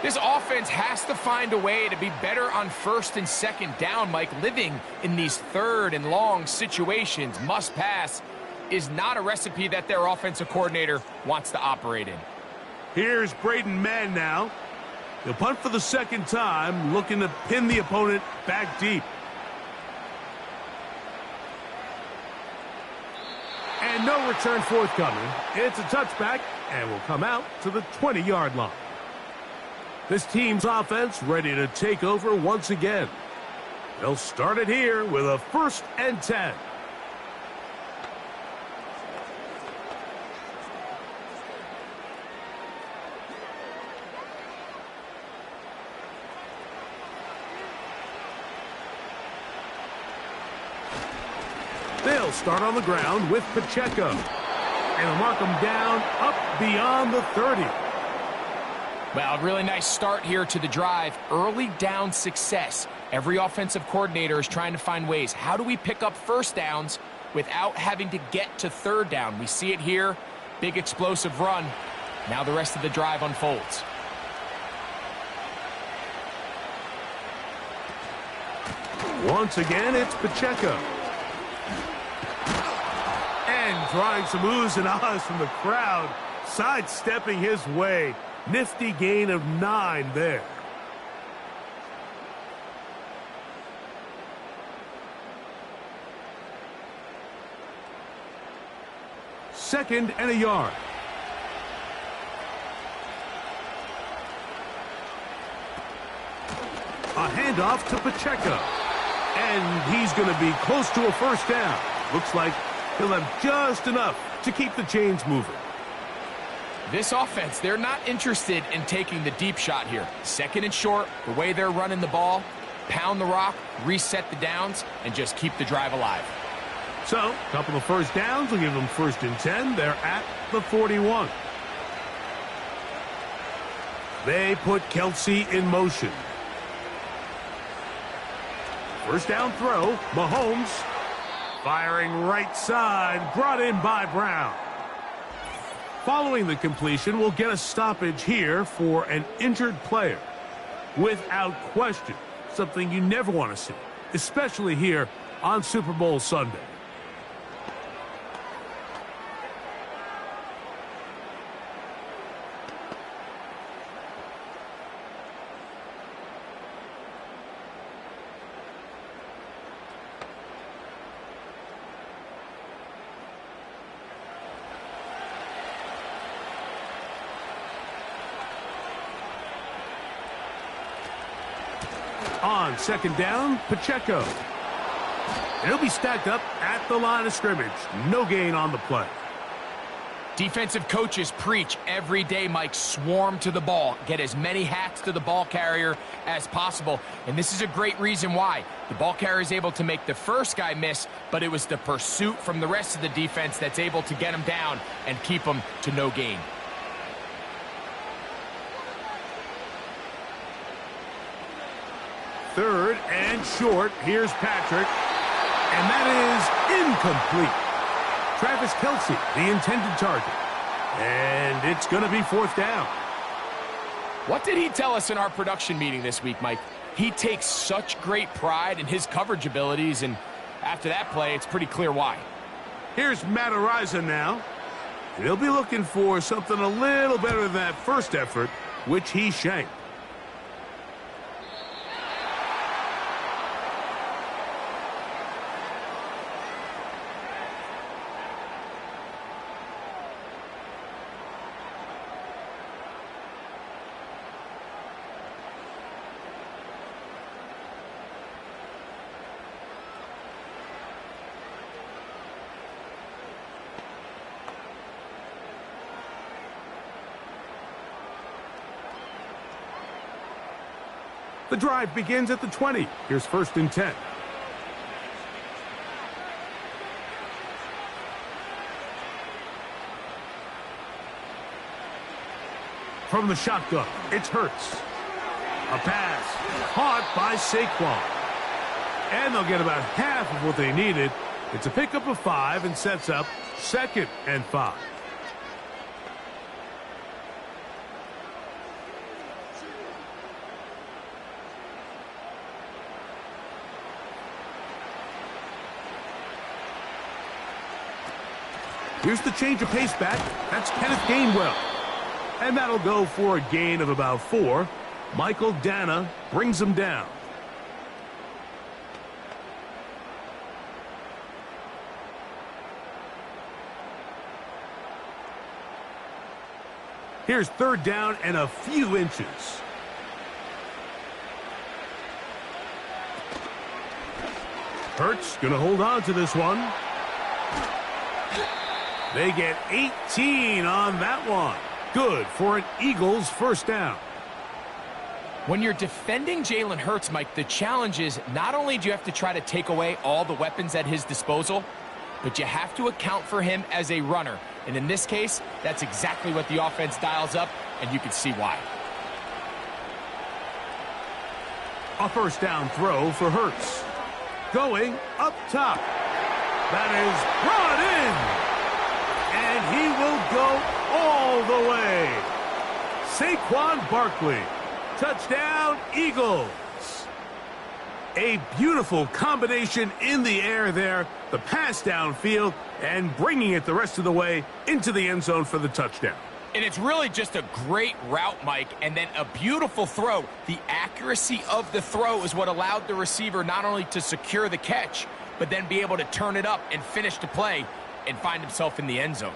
This offense has to find a way to be better on first and second down, Mike. Living in these third and long situations, must pass, is not a recipe that their offensive coordinator wants to operate in. Here's Braden Mann now. He'll punt for the second time, looking to pin the opponent back deep. And no return forthcoming. It's a touchback and will come out to the 20-yard line. This team's offense ready to take over once again. They'll start it here with a 1st and 10. They'll start on the ground with Pacheco. And they'll mark him down up beyond the 30. Well, really nice start here to the drive. Early down success. Every offensive coordinator is trying to find ways. How do we pick up first downs without having to get to third down? We see it here. Big explosive run. Now the rest of the drive unfolds. Once again, it's Pacheco. And drawing some oohs and ahs from the crowd, sidestepping his way. Nifty gain of 9 there. Second and a yard. A handoff to Pacheco. And he's going to be close to a first down. Looks like he'll have just enough to keep the chains moving. This offense, they're not interested in taking the deep shot here. Second and short, the way they're running the ball, pound the rock, reset the downs, and just keep the drive alive. So, a couple of first downs will give them 1st and 10. They're at the 41. They put Kelsey in motion. First down throw, Mahomes firing right side, brought in by Brown. Following the completion, we'll get a stoppage here for an injured player. Without question, something you never want to see, especially here on Super Bowl Sunday. On second down, Pacheco. He'll be stacked up at the line of scrimmage. No gain on the play. Defensive coaches preach every day, Mike, swarm to the ball. Get as many hats to the ball carrier as possible. And this is a great reason why. The ball carrier is able to make the first guy miss, but it was the pursuit from the rest of the defense that's able to get him down and keep him to no gain. Third and short. Here's Patrick. And that is incomplete. Travis Kelsey, the intended target. And it's going to be 4th down. What did he tell us in our production meeting this week, Mike? He takes such great pride in his coverage abilities, and after that play, it's pretty clear why. Here's Matt Ariza now. And he'll be looking for something a little better than that first effort, which he shanked. The drive begins at the 20. Here's 1st and 10. From the shotgun, it's Hurts. A pass caught by Saquon. And they'll get about half of what they needed It's a pickup of 5 and sets up 2nd and 5. Here's the change of pace back. That's Kenneth Gainwell. And that'll go for a gain of about 4. Michael Dana brings him down. Here's 3rd down and a few inches. Hurts gonna hold on to this one. They get 18 on that one. Good for an Eagles first down. When you're defending Jalen Hurts, Mike, the challenge is not only do you have to try to take away all the weapons at his disposal, but you have to account for him as a runner. And in this case, that's exactly what the offense dials up, and you can see why. A first down throw for Hurts. Going up top. That is brought in. And he will go all the way. Saquon Barkley. Touchdown, Eagles. A beautiful combination in the air there. The pass downfield and bringing it the rest of the way into the end zone for the touchdown. And it's really just a great route, Mike, and then a beautiful throw. The accuracy of the throw is what allowed the receiver not only to secure the catch, but then be able to turn it up and finish the play and find himself in the end zone.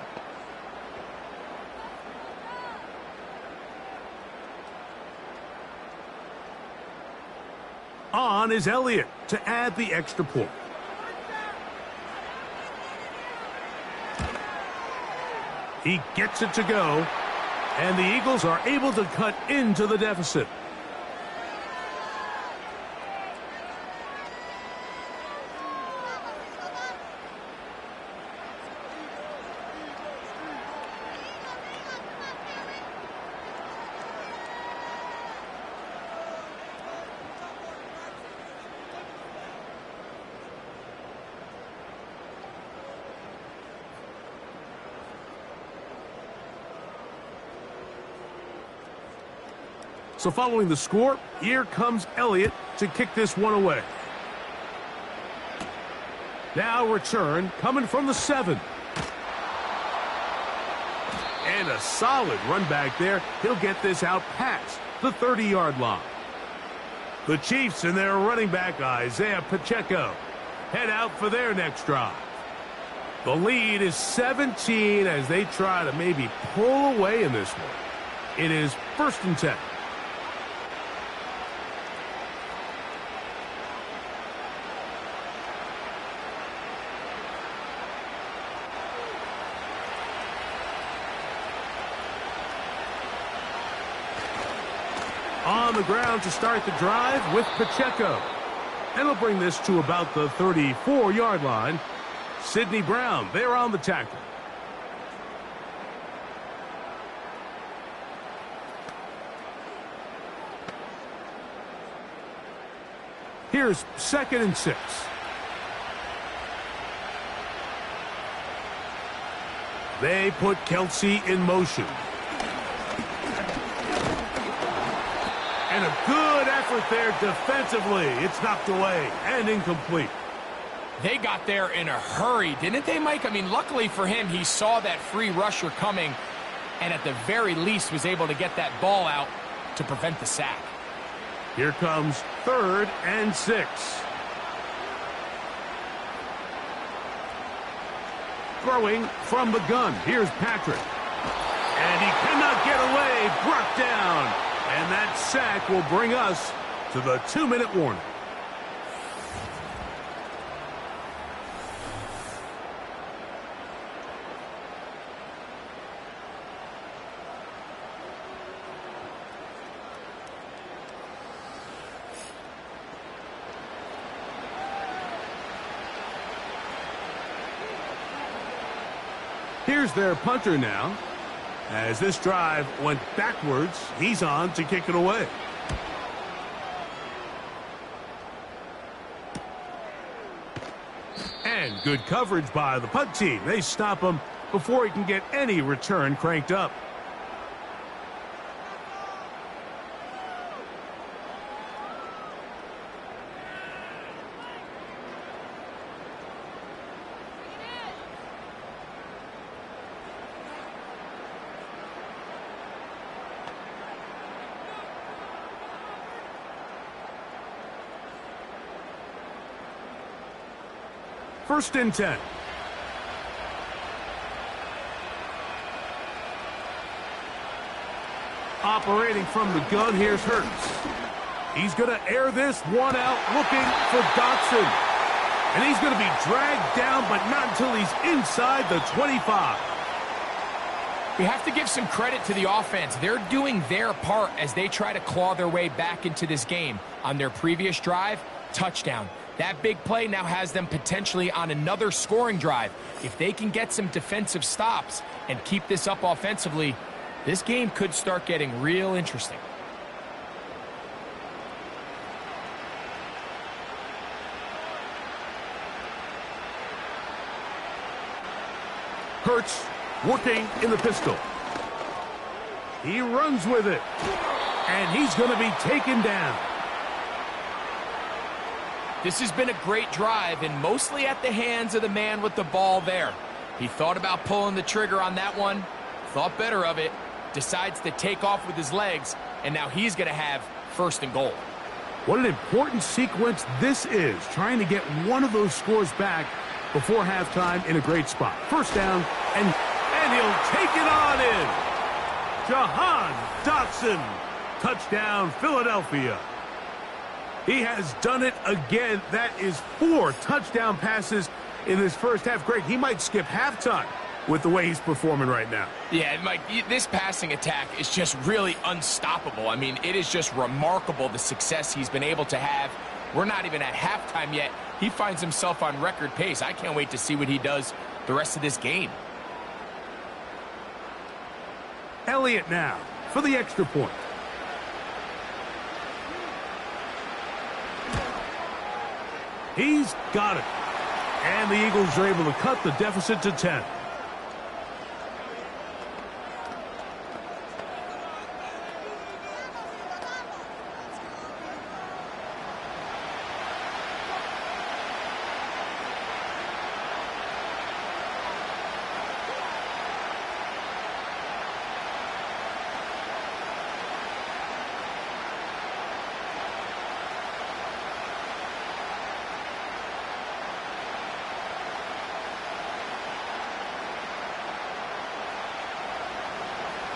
On is Elliott to add the extra point. He gets it to go, and the Eagles are able to cut into the deficit. So following the score, here comes Elliott to kick this one away. Now return coming from the 7. And a solid run back there. He'll get this out past the 30-yard line. The Chiefs and their running back Isaiah Pacheco head out for their next drive. The lead is 17 as they try to maybe pull away in this one. It is 1st and 10. On the ground to start the drive with Pacheco. And he'll bring this to about the 34-yard line. Sidney Brown there on the tackle. Here's 2nd and 6. They put Kelsey in motion. And a good effort there defensively. It's knocked away and incomplete. They got there in a hurry, didn't they, Mike? I mean, luckily for him, he saw that free rusher coming and at the very least was able to get that ball out to prevent the sack. Here comes 3rd and 6. Throwing from the gun. Here's Patrick. And he cannot get away. Brought down. And that sack will bring us to the 2-minute warning. Here's their punter now. As this drive went backwards, he's on to kick it away. And good coverage by the punt team. They stop him before he can get any return cranked up. First and 10. Operating from the gun, here's Hurts. He's going to air this one out, looking for Dotson. And he's going to be dragged down, but not until he's inside the 25. We have to give some credit to the offense. They're doing their part as they try to claw their way back into this game. On their previous drive, touchdown. That big play now has them potentially on another scoring drive. If they can get some defensive stops and keep this up offensively, this game could start getting real interesting. Hurts working in the pistol. He runs with it. And he's going to be taken down. This has been a great drive, and mostly at the hands of the man with the ball there. He thought about pulling the trigger on that one, thought better of it, decides to take off with his legs, and now he's going to have first and goal. What an important sequence this is, trying to get one of those scores back before halftime in a great spot. First down, and he'll take it on in. Jahan Dotson, touchdown Philadelphia. He has done it again. That is 4 touchdown passes in this first half. Greg, he might skip halftime with the way he's performing right now. Yeah, Mike, this passing attack is just really unstoppable. I mean, it is just remarkable the success he's been able to have. We're not even at halftime yet. He finds himself on record pace. I can't wait to see what he does the rest of this game. Elliott now for the extra point. He's got it. And the Eagles are able to cut the deficit to 10.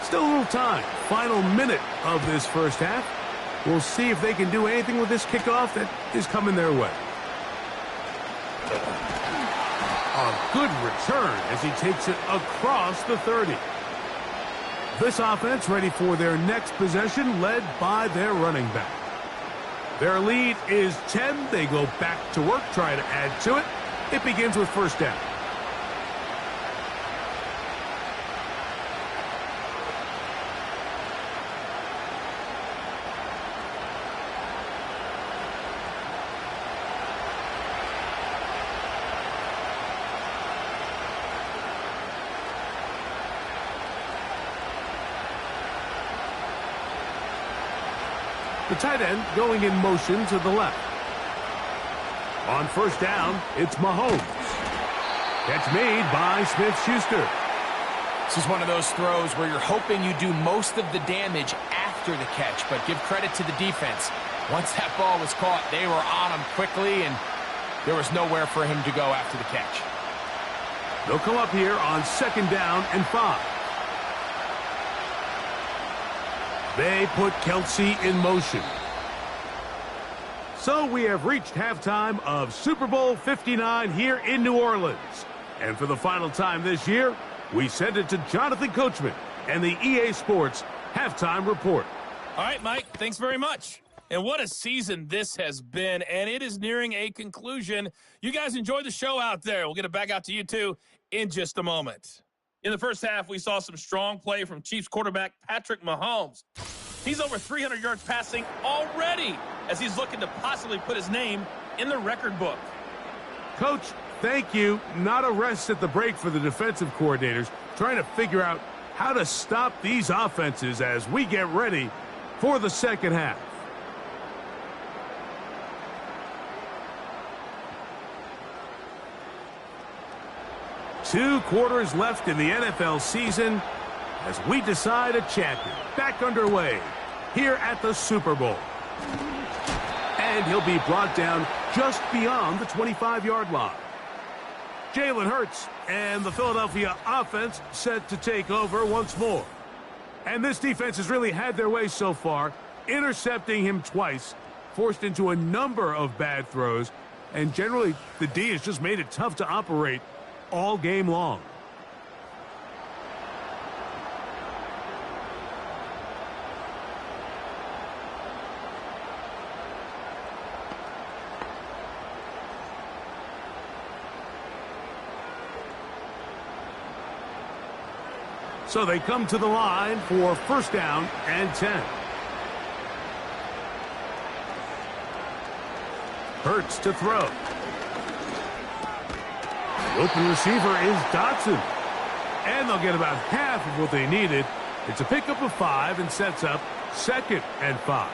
Still a little time. Final minute of this first half. We'll see if they can do anything with this kickoff that is coming their way. A good return as he takes it across the 30. This offense ready for their next possession, led by their running back. Their lead is 10. They go back to work, try to add to it. It begins with first down. The tight end going in motion to the left. On first down, it's Mahomes. Catch made by Smith-Schuster. This is one of those throws where you're hoping you do most of the damage after the catch, but give credit to the defense. Once that ball was caught, they were on him quickly, and there was nowhere for him to go after the catch. They'll come up here on second down and 5. They put Kelsey in motion. So we have reached halftime of Super Bowl 59 here in New Orleans. And for the final time this year, we send it to Jonathan Coachman and the EA Sports Halftime Report. All right, Mike, thanks very much. And what a season this has been, and it is nearing a conclusion. You guys enjoy the show out there. We'll get it back out to you, too, in just a moment. In the first half, we saw some strong play from Chiefs quarterback Patrick Mahomes. He's over 300 yards passing already as he's looking to possibly put his name in the record book. Coach, thank you. Not a rest at the break for the defensive coordinators, trying to figure out how to stop these offenses as we get ready for the second half. Two quarters left in the NFL season as we decide a champion. Back underway here at the Super Bowl. And he'll be brought down just beyond the 25-yard line. Jalen Hurts and the Philadelphia offense set to take over once more. And this defense has really had their way so far, intercepting him twice, forced into a number of bad throws, and generally the D has just made it tough to operate all game long. So they come to the line for first down and 10. Hurts to throw. The open receiver is Dotson. And they'll get about half of what they needed. It's a pickup of 5 and sets up 2nd and 5.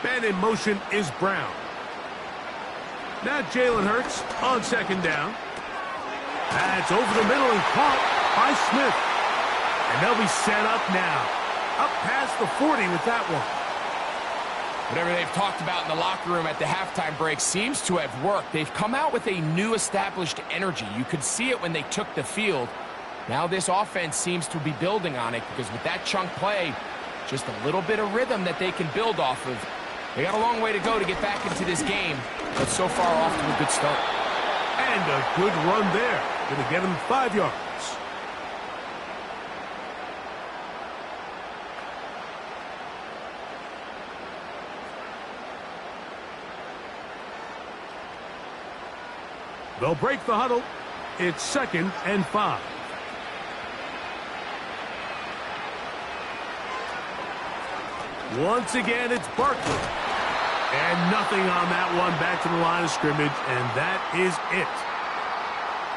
And in motion is Brown. Now Jalen Hurts on 2nd down. That's over the middle and caught by Smith. And they'll be set up now. Up past the 40 with that one. Whatever they've talked about in the locker room at the halftime break seems to have worked. They've come out with a new established energy. You could see it when they took the field. Now this offense seems to be building on it because with that chunk play, just a little bit of rhythm that they can build off of. They got a long way to go to get back into this game, but so far off to a good start. And a good run there. Going to get him 5 yards. They'll break the huddle. It's 2nd and 5. Once again, it's Barkley. And nothing on that one. Back to the line of scrimmage, and that is it.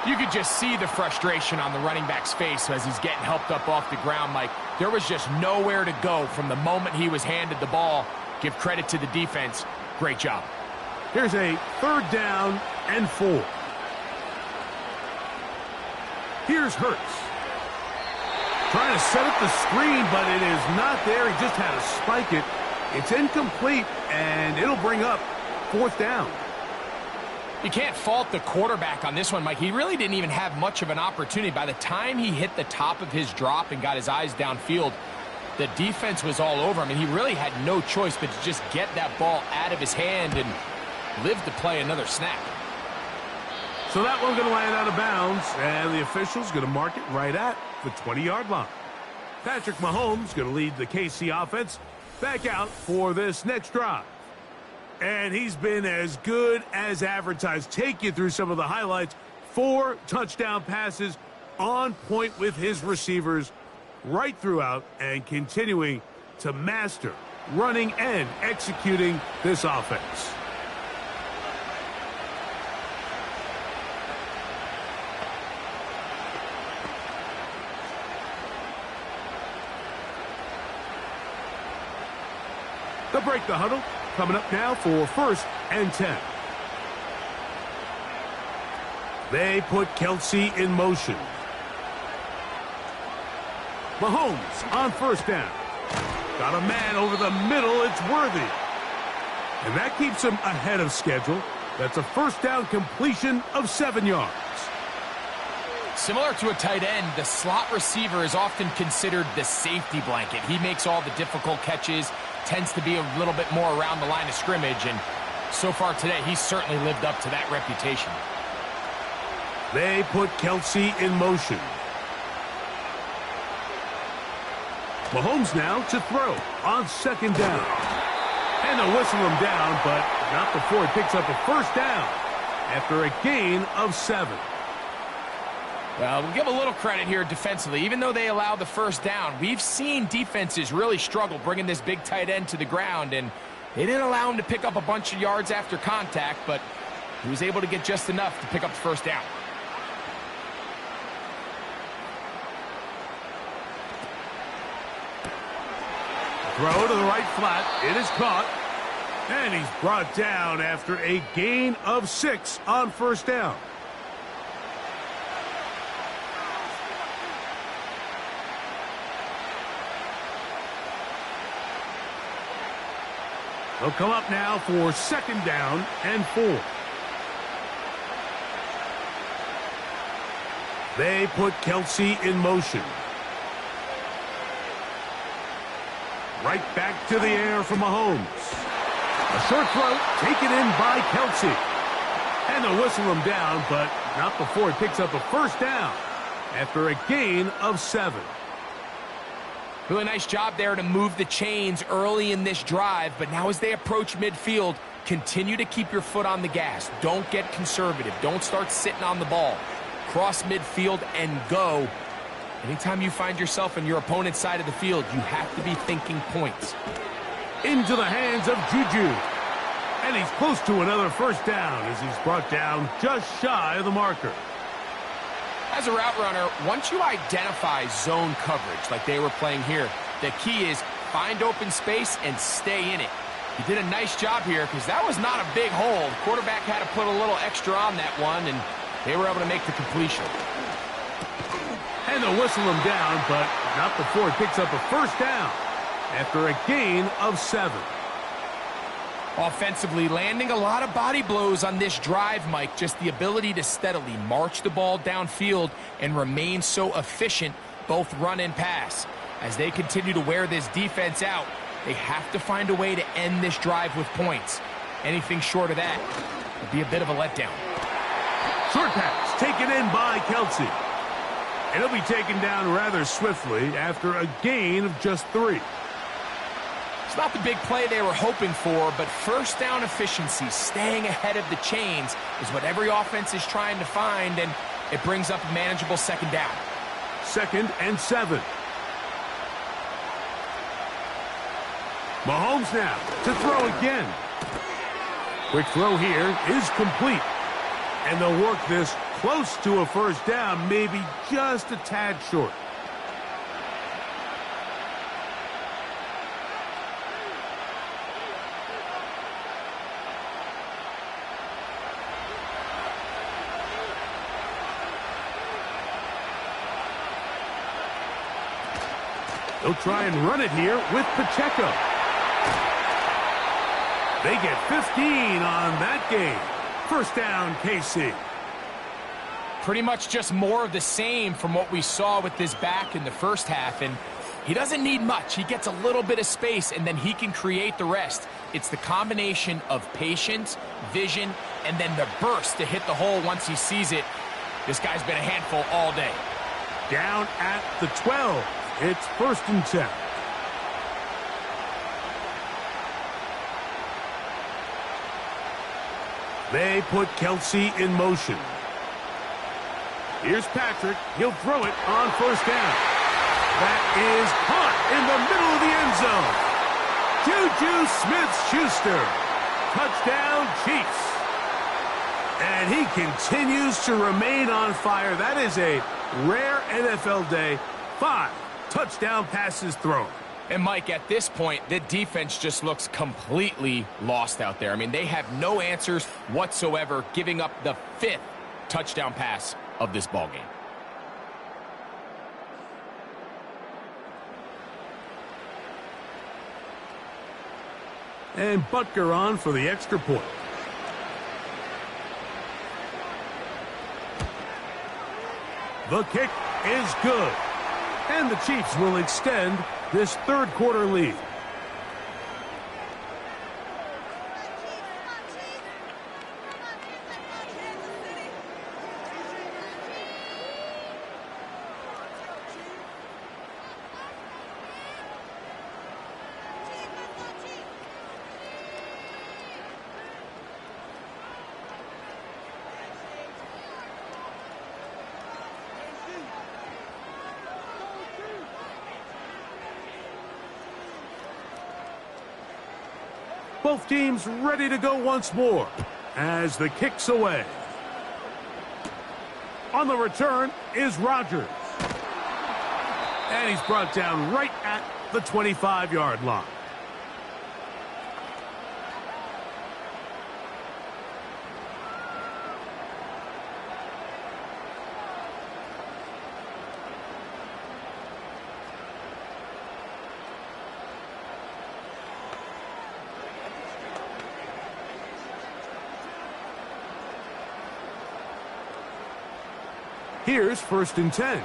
You could just see the frustration on the running back's face as he's getting helped up off the ground, Mike. There was just nowhere to go from the moment he was handed the ball. Give credit to the defense. Great job. Here's a 3rd down and 4. Here's Hurts. Trying to set up the screen, but it is not there. He just had to spike it. It's incomplete, and it'll bring up 4th down. You can't fault the quarterback on this one, Mike. He really didn't even have much of an opportunity. By the time he hit the top of his drop and got his eyes downfield, the defense was all over him, and he really had no choice but to just get that ball out of his hand and live to play another snap. So that one's going to land out of bounds, and the official's going to mark it right at the 20-yard line. Patrick Mahomes going to lead the KC offense back out for this next drive. And he's been as good as advertised. Take you through some of the highlights. 4 touchdown passes on point with his receivers right throughout and continuing to master running and executing this offense. They'll break the huddle. Coming up now for 1st and 10. They put Kelsey in motion. Mahomes on 1st down. Got a man over the middle. It's Worthy. And that keeps him ahead of schedule. That's a 1st down completion of 7 yards. Similar to a tight end, the slot receiver is often considered the safety blanket. He makes all the difficult catches, tends to be a little bit more around the line of scrimmage, and so far today, he's certainly lived up to that reputation. They put Kelsey in motion. Mahomes now to throw on 2nd down. And they'll whistle him down, but not before he picks up a 1st down after a gain of 7. Well, we'll give a little credit here defensively. Even though they allowed the first down, we've seen defenses really struggle bringing this big tight end to the ground, and they didn't allow him to pick up a bunch of yards after contact, but he was able to get just enough to pick up the first down. Throw to the right flat. It is caught. And he's brought down after a gain of 6 on first down. They'll come up now for second down and 4. They put Kelsey in motion. Right back to the air for Mahomes. A short throw taken in by Kelsey. And they'll whistle him down, but not before he picks up a first down after a gain of 7. Really nice job there to move the chains early in this drive, but now as they approach midfield, continue to keep your foot on the gas. Don't get conservative. Don't start sitting on the ball. Cross midfield and go. Anytime you find yourself on your opponent's side of the field, you have to be thinking points. Into the hands of Juju. And he's close to another first down as he's brought down just shy of the marker. As a route runner, once you identify zone coverage like they were playing here, the key is find open space and stay in it. He did a nice job here because that was not a big hole. The quarterback had to put a little extra on that one, and they were able to make the completion. And they'll whistle him down, but not before he picks up a first down after a gain of 7. Offensively, landing a lot of body blows on this drive, Mike. Just the ability to steadily march the ball downfield and remain so efficient, both run and pass. As they continue to wear this defense out, they have to find a way to end this drive with points. Anything short of that would be a bit of a letdown. Short pass taken in by Kelsey. And he'll be taken down rather swiftly after a gain of just 3. It's not the big play they were hoping for, but first down efficiency, staying ahead of the chains, is what every offense is trying to find, and it brings up a manageable second down. 2nd and 7. Mahomes now to throw again. Quick throw here is complete. And they'll work this close to a first down, maybe just a tad short. They'll try and run it here with Pacheco. They get 15 on that game. First down, KC. Pretty much just more of the same from what we saw with this back in the first half, and he doesn't need much. He gets a little bit of space, and then he can create the rest. It's the combination of patience, vision, and then the burst to hit the hole once he sees it. This guy's been a handful all day. Down at the 12. It's 1st and 10. They put Kelsey in motion. Here's Patrick. He'll throw it on first down. That is caught in the middle of the end zone. Juju Smith-Schuster. Touchdown, Chiefs. And he continues to remain on fire. That is a rare NFL day. 5 touchdown passes thrown. And, Mike, at this point, the defense just looks completely lost out there. I mean, they have no answers whatsoever, giving up the 5th touchdown pass of this ballgame. And Butker on for the extra point. The kick is good. And the Chiefs will extend this third quarter lead. Both teams ready to go once more as the kick's away. On the return is Rodgers. And he's brought down right at the 25-yard line. Here's 1st and 10.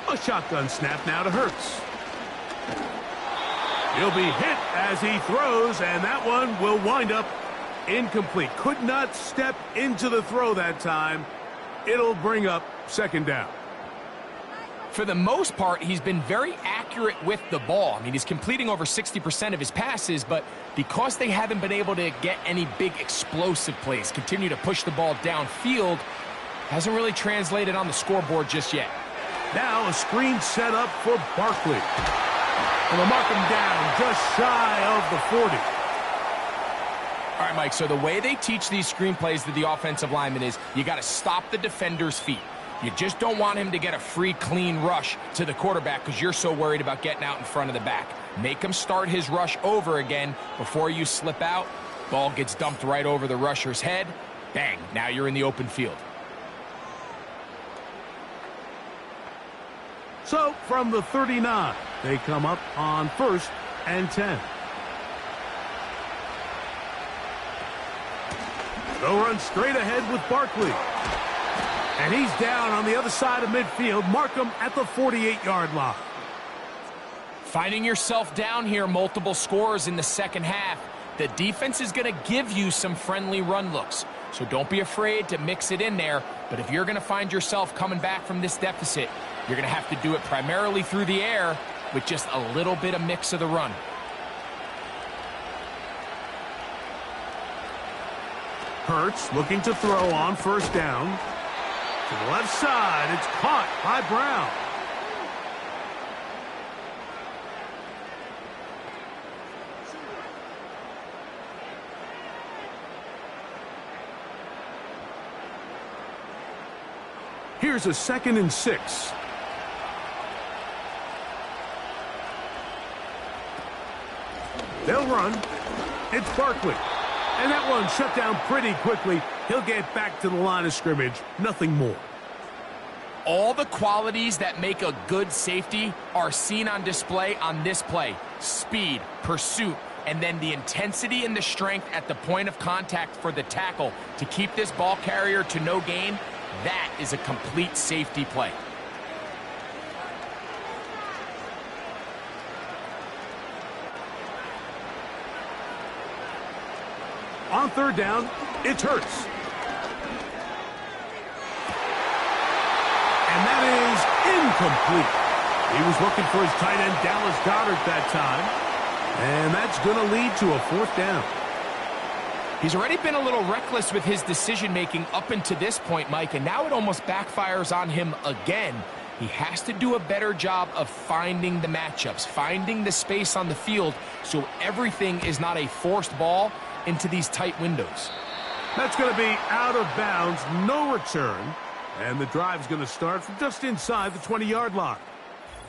A shotgun snap now to Hurts. He'll be hit as he throws, and that one will wind up incomplete. Could not step into the throw that time. It'll bring up 2nd down. For the most part, he's been very accurate with the ball. I mean, he's completing over 60% of his passes, but because they haven't been able to get any big explosive plays, continue to push the ball downfield, hasn't really translated on the scoreboard just yet. Now a screen set up for Barkley. And they'll mark him down just shy of the 40. All right, Mike, so the way they teach these screen plays to the offensive lineman is you got to stop the defender's feet. You just don't want him to get a free, clean rush to the quarterback because you're so worried about getting out in front of the back. Make him start his rush over again before you slip out. Ball gets dumped right over the rusher's head. Bang, now you're in the open field. So from the 39, they come up on 1st and 10. They'll run straight ahead with Barkley. And he's down on the other side of midfield. Mark him at the 48-yard line. Finding yourself down here, multiple scores in the second half. The defense is going to give you some friendly run looks. So don't be afraid to mix it in there. But if you're going to find yourself coming back from this deficit, you're going to have to do it primarily through the air with just a little bit of mix of the run. Hurts looking to throw on 1st down. To the left side, it's caught by Brown. Here's a 2nd and 6. They'll run. It's Barkley. And that one shut down pretty quickly. He'll get back to the line of scrimmage. Nothing more. All the qualities that make a good safety are seen on display on this play. Speed, pursuit, and then the intensity and the strength at the point of contact for the tackle to keep this ball carrier to no gain. That is a complete safety play. On 3rd down, it's Hurts. And that is incomplete. He was looking for his tight end, Dallas Goedert, that time. And that's going to lead to a 4th down. He's already been a little reckless with his decision-making up until this point, Mike, and now it almost backfires on him again. He has to do a better job of finding the matchups, finding the space on the field so everything is not a forced ball into these tight windows. That's going to be out of bounds, no return. And the drive's going to start from just inside the 20-yard line.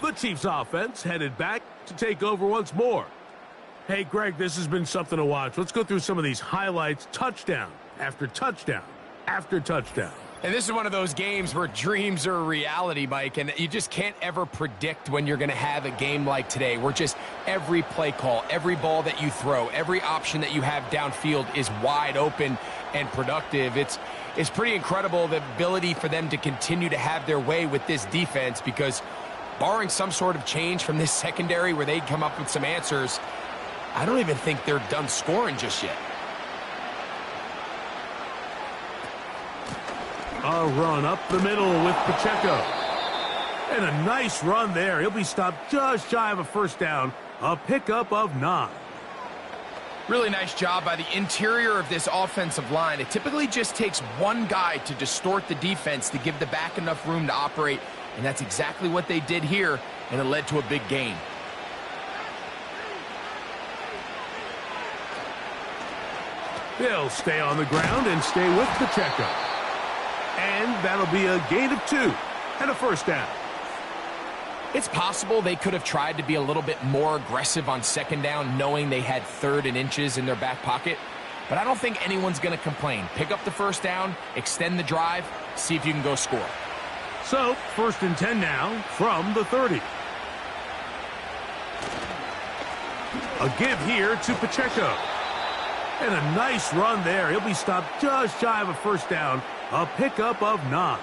The Chiefs offense headed back to take over once more. Hey, Greg, this has been something to watch. Let's go through some of these highlights. Touchdown after touchdown after touchdown. And this is one of those games where dreams are a reality, Mike, and you just can't ever predict when you're going to have a game like today, where just every play call, every ball that you throw, every option that you have downfield is wide open and productive. It's pretty incredible, the ability for them to continue to have their way with this defense, because barring some sort of change from this secondary where they come up with some answers, I don't even think they're done scoring just yet. A run up the middle with Pacheco. And a nice run there. He'll be stopped just shy of a 1st down. A pickup of 9. Really nice job by the interior of this offensive line. It typically just takes one guy to distort the defense to give the back enough room to operate, and that's exactly what they did here. and it led to a big gain. They'll stay on the ground and stay with Pacheco. And that'll be a gain of 2 and a first down. It's possible they could have tried to be a little bit more aggressive on second down, knowing they had 3rd and inches in their back pocket. But I don't think anyone's going to complain. Pick up the first down, extend the drive, see if you can go score. So, 1st and 10 now from the 30. A give here to Pacheco. And a nice run there. He'll be stopped just shy of a first down. A pickup of 9.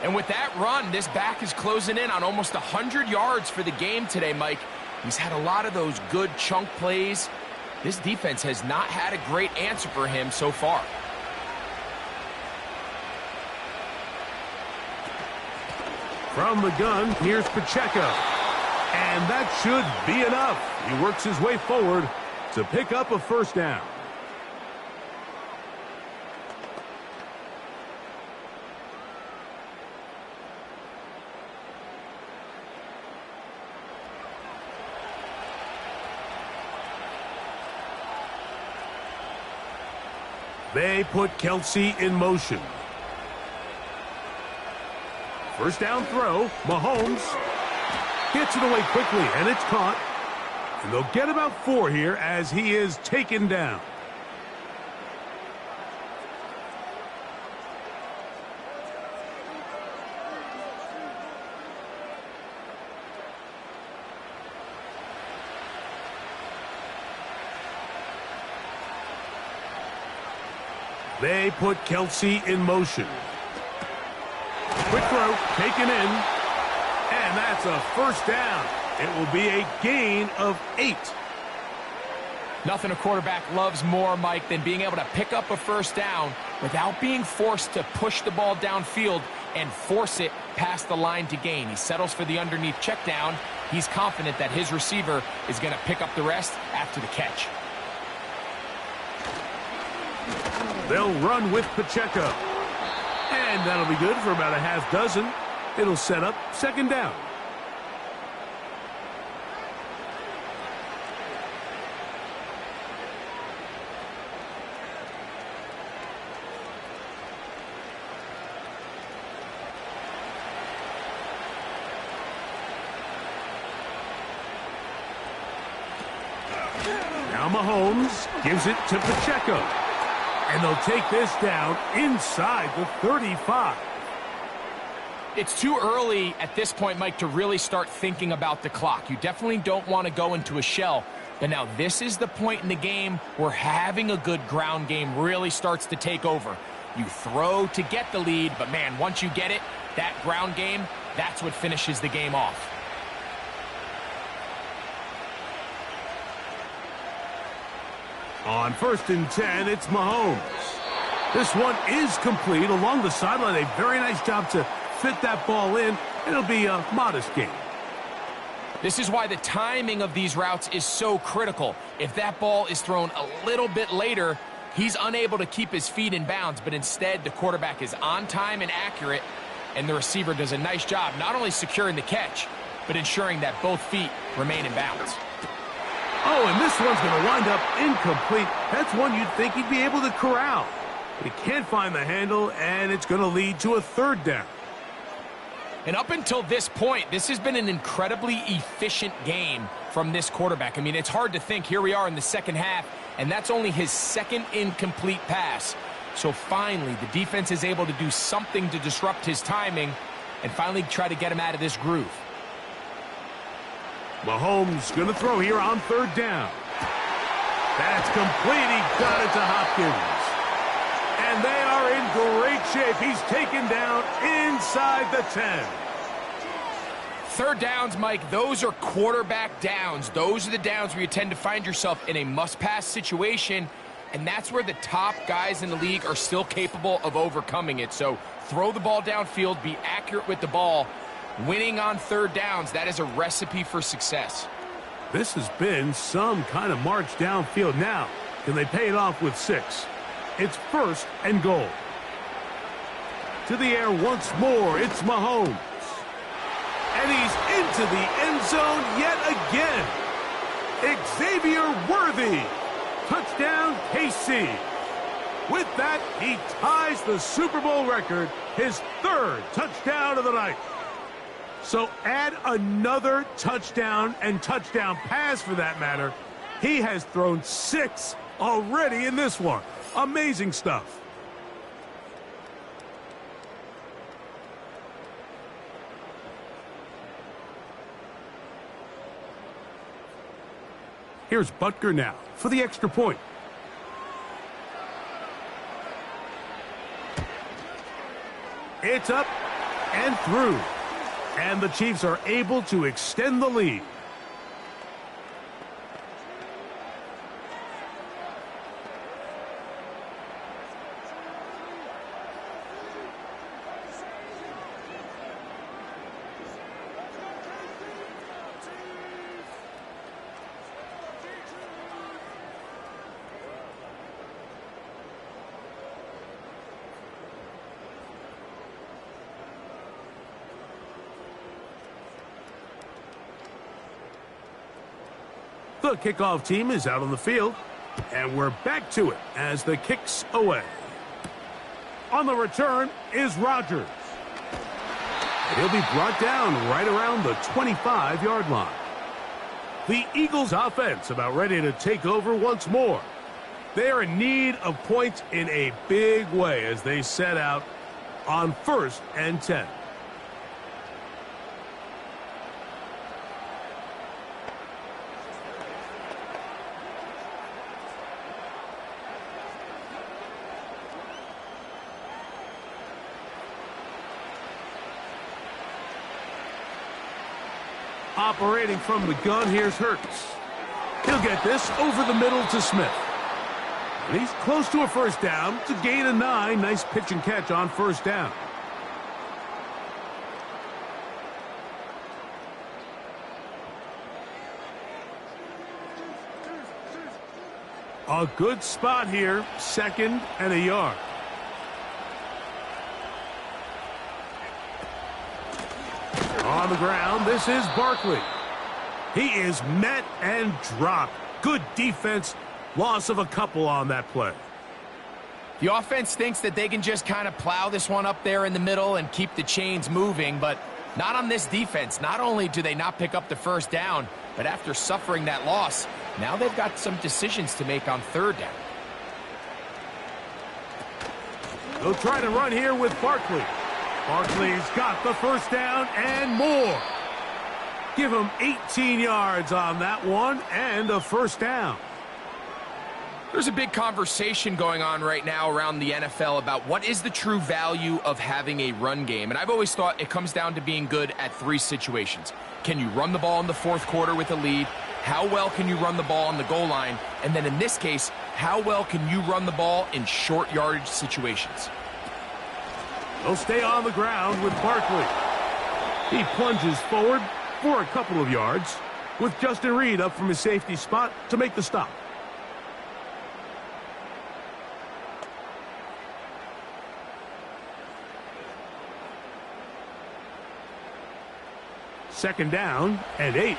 And with that run, this back is closing in on almost 100 yards for the game today, Mike. He's had a lot of those good chunk plays. This defense has not had a great answer for him so far. From the gun, here's Pacheco. And that should be enough. He works his way forward to pick up a first down. They put Kelsey in motion. First down throw. Mahomes gets it away quickly, and it's caught. And they'll get about 4 here as he is taken down. They put Kelsey in motion. Quick throw, taken in, and that's a first down. It will be a gain of 8. Nothing a quarterback loves more, Mike, than being able to pick up a first down without being forced to push the ball downfield and force it past the line to gain. He settles for the underneath check down. He's confident that his receiver is going to pick up the rest after the catch. They'll run with Pacheco. And that'll be good for about a half dozen. It'll set up second down. Now Mahomes gives it to Pacheco. And they'll take this down inside the 35. It's too early at this point, Mike, to really start thinking about the clock. You definitely don't want to go into a shell. But now this is the point in the game where having a good ground game really starts to take over. You throw to get the lead, but man, once you get it, that ground game, that's what finishes the game off. On 1st and 10, it's Mahomes. This one is complete along the sideline. A very nice job to fit that ball in. It'll be a modest gain. This is why the timing of these routes is so critical. If that ball is thrown a little bit later, he's unable to keep his feet in bounds, but instead the quarterback is on time and accurate, and the receiver does a nice job not only securing the catch, but ensuring that both feet remain in bounds. Oh, and this one's going to wind up incomplete. That's one you'd think he'd be able to corral. He can't find the handle, and it's going to lead to a third down. And up until this point, this has been an incredibly efficient game from this quarterback. I mean, it's hard to think. Here we are in the second half, and that's only his 2nd incomplete pass. So finally, the defense is able to do something to disrupt his timing and finally try to get him out of this groove. Mahomes going to throw here on 3rd down. That's complete. He got it to Hopkins. And they are in great shape. He's taken down inside the 10. 3rd downs, Mike, those are quarterback downs. Those are the downs where you tend to find yourself in a must-pass situation, and that's where the top guys in the league are still capable of overcoming it. So throw the ball downfield, be accurate with the ball. Winning on 3rd downs, that is a recipe for success. This has been some kind of march downfield. Now, can they pay it off with 6? It's 1st and goal. To the air once more, it's Mahomes. And he's into the end zone yet again. Xavier Worthy. Touchdown, KC. With that, he ties the Super Bowl record, his third touchdown of the night. So add another touchdown and touchdown pass for that matter. He has thrown 6 already in this one. Amazing stuff. Here's Butker now for the extra point. It's up and through. And the Chiefs are able to extend the lead. The kickoff team is out on the field, and we're back to it as the kick's away. On the return is Rodgers. He'll be brought down right around the 25-yard line. The Eagles offense about ready to take over once more. They are in need of points in a big way as they set out on 1st and 10. Operating from the gun, here's Hurts. He'll get this over the middle to Smith. And he's close to a first down to gain a 9. Nice pitch and catch on first down. A good spot here, 2nd and a yard. On the ground, this is Barkley. He is met and dropped. Good defense. Loss of a couple on that play. The offense thinks that they can just kind of plow this one up there in the middle and keep the chains moving, but not on this defense. Not only do they not pick up the first down, but after suffering that loss, now they've got some decisions to make on 3rd down. They'll try to run here with Barkley. Barkley's got the first down and more. Give him 18 yards on that one and a first down. There's a big conversation going on right now around the NFL about what is the true value of having a run game. And I've always thought it comes down to being good at 3 situations. Can you run the ball in the 4th quarter with a lead? How well can you run the ball on the goal line? And then in this case, how well can you run the ball in short yardage situations? They'll stay on the ground with Barkley. He plunges forward for a couple of yards with Justin Reed up from his safety spot to make the stop. Second down and 8.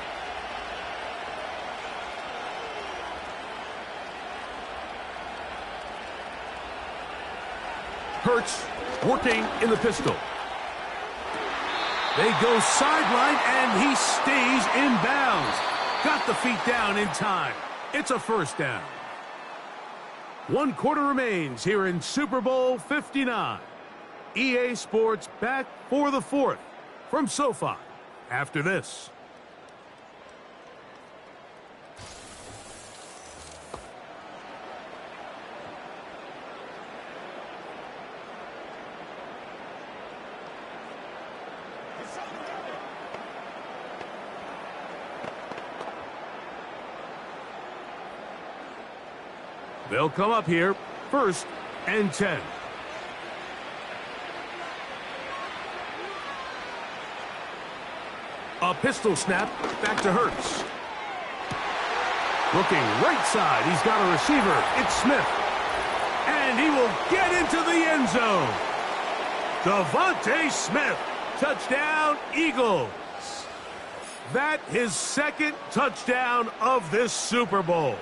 Hurts working in the pistol. They go sideline, and he stays in bounds. Got the feet down in time. It's a first down. 1 quarter remains here in Super Bowl 59. EA Sports back for the 4th from SoFi after this. They'll come up here, 1st and 10. A pistol snap back to Hurts. Looking right side, he's got a receiver. It's Smith. And he will get into the end zone. Devontae Smith, touchdown Eagles. That his second touchdown of this Super Bowl.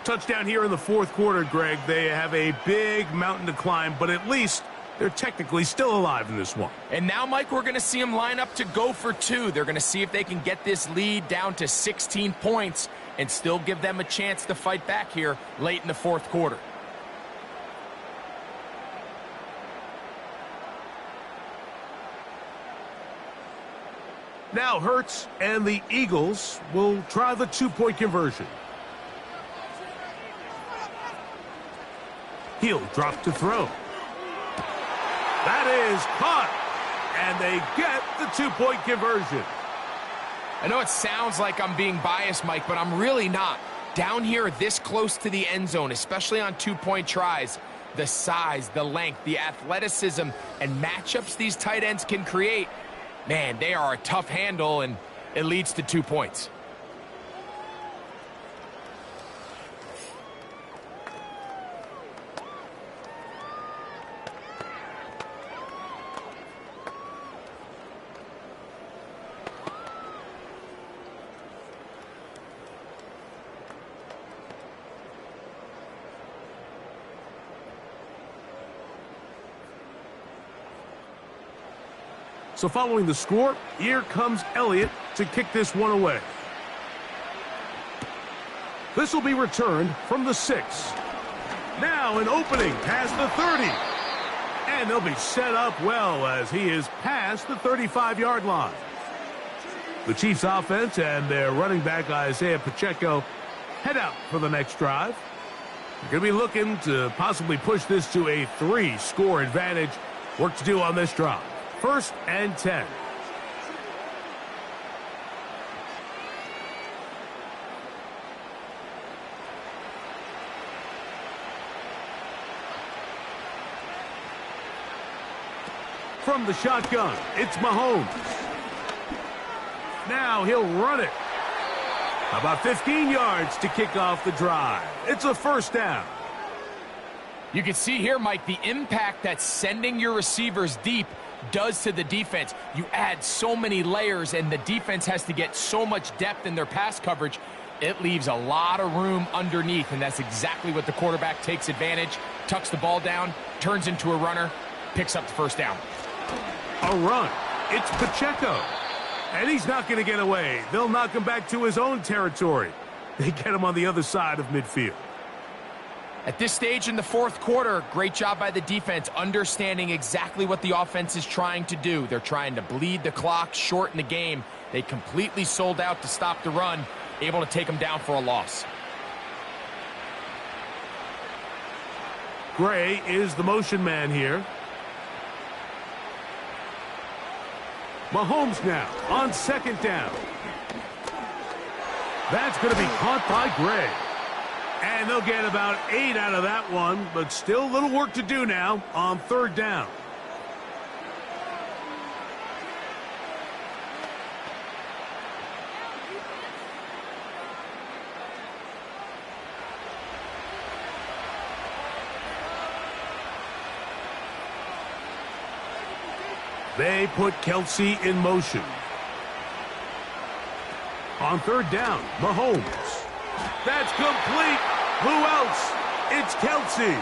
Touchdown here in the fourth quarter, Greg. They have a big mountain to climb, but at least they're technically still alive in this one. And now, Mike, we're going to see them line up to go for two. They're going to see if they can get this lead down to 16 points and still give them a chance to fight back here late in the fourth quarter. Now Hurts and the Eagles will try the two-point conversion. He'll drop to throw. That is caught, and they get the two-point conversion. I know it sounds like I'm being biased, Mike, but I'm really not. Down here this close to the end zone, especially on two-point tries, the size, the length, the athleticism, and matchups these tight ends can create, man, they are a tough handle, and it leads to 2 points. So following the score, here comes Elliott to kick this one away. This will be returned from the 6. Now an opening past the 30. And they'll be set up well as he is past the 35-yard line. The Chiefs offense and their running back Isaiah Pacheco head out for the next drive. They're going to be looking to possibly push this to a 3-score advantage. Work to do on this drive. 1st and 10. From the shotgun, it's Mahomes. Now he'll run it. About 15 yards to kick off the drive. It's a first down. You can see here, Mike, the impact that sending your receivers deep does to the defense. You add so many layers, and the defense has to get so much depth in their pass coverage. It leaves a lot of room underneath, and that's exactly what the quarterback takes advantage, tucks the ball down, turns into a runner, picks up the first down. A run. It's Pacheco. And he's not going to get away. They'll knock him back to his own territory. They get him on the other side of midfield. At this stage in the fourth quarter, great job by the defense, understanding exactly what the offense is trying to do. They're trying to bleed the clock, shorten the game. They completely sold out to stop the run, able to take them down for a loss. Gray is the motion man here. Mahomes now on 2nd down. That's going to be caught by Gray. And they'll get about 8 out of that one, but still a little work to do now on 3rd down. They put Kelsey in motion. On 3rd down, Mahomes. That's complete. Who else? It's Kelsey.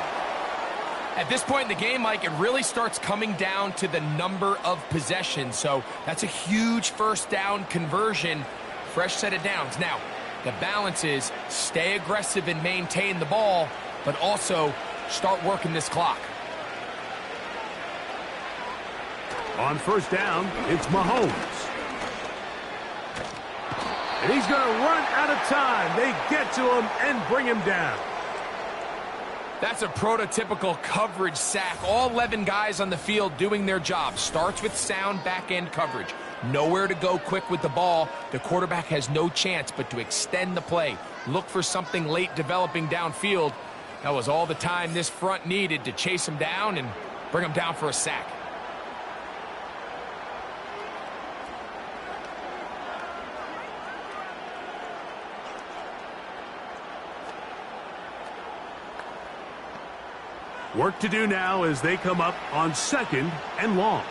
At this point in the game, Mike, it really starts coming down to the number of possessions. So that's a huge first down conversion. Fresh set of downs. Now, the balance is stay aggressive and maintain the ball, but also start working this clock. On 1st down, it's Mahomes. And he's going to run out of time. They get to him and bring him down. That's a prototypical coverage sack. All 11 guys on the field doing their job. Starts with sound back-end coverage. Nowhere to go quick with the ball. The quarterback has no chance but to extend the play. Look for something late developing downfield. That was all the time this front needed to chase him down and bring him down for a sack. Work to do now as they come up on 2nd and long.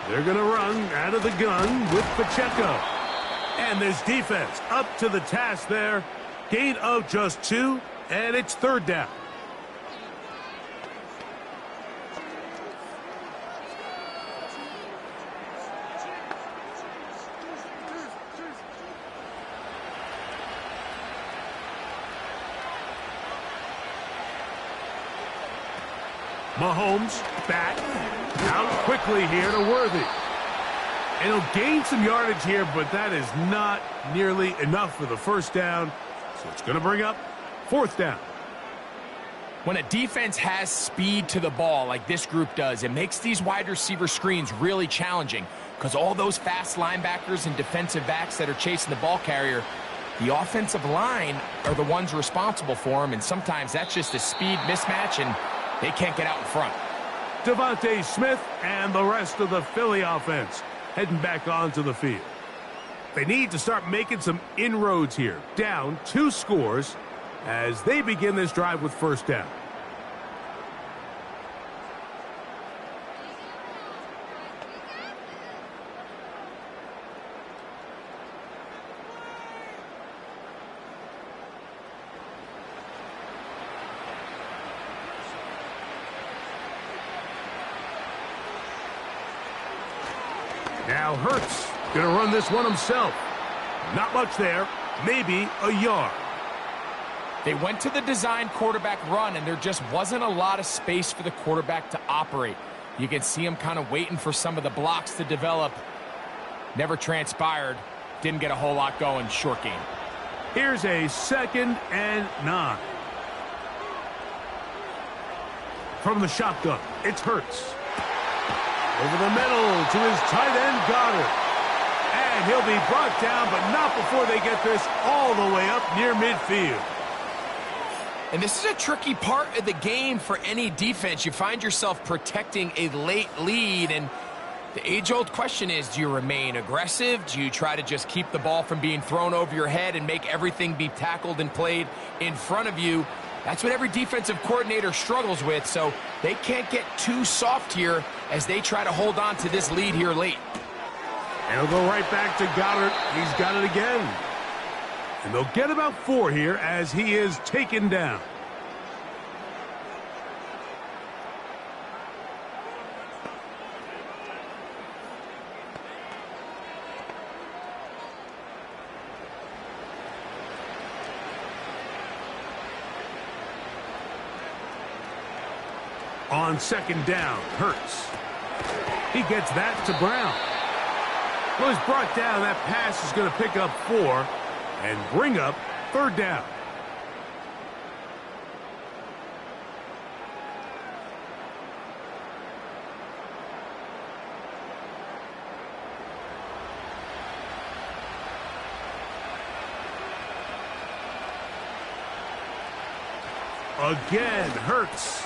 They're going to run out of the gun with Pacheco. And this defense up to the task there. Gain of just 2, and it's 3rd down. Mahomes back out quickly here to Worthy. And he'll gain some yardage here, but that is not nearly enough for the 1st down. So it's going to bring up 4th down. When a defense has speed to the ball like this group does, it makes these wide receiver screens really challenging because all those fast linebackers and defensive backs that are chasing the ball carrier, the offensive line are the ones responsible for them, and sometimes that's just a speed mismatch, and they can't get out in front. Devontae Smith and the rest of the Philly offense heading back onto the field. They need to start making some inroads here. Down 2 scores as they begin this drive with 1st down. Now Hurts going to run this one himself. Not much there. Maybe a yard. They went to the design quarterback run, and there just wasn't a lot of space for the quarterback to operate. You can see him kind of waiting for some of the blocks to develop. Never transpired. Didn't get a whole lot going. Short game. Here's a 2nd and 9. From the shotgun, it's Hurts. Over the middle to his tight end, Goddard. And he'll be brought down, but not before they get this all the way up near midfield. And this is a tricky part of the game for any defense. You find yourself protecting a late lead, and the age-old question is, do you remain aggressive? Do you try to just keep the ball from being thrown over your head and make everything be tackled and played in front of you? That's what every defensive coordinator struggles with, so they can't get too soft here as they try to hold on to this lead here late. And he'll go right back to Goddard. He's got it again. And they'll get about 4 here as he is taken down. On 2nd down, Hurts. He gets that to Brown. Well, he's brought down. That pass is going to pick up 4 and bring up 3rd down. Again, Hurts.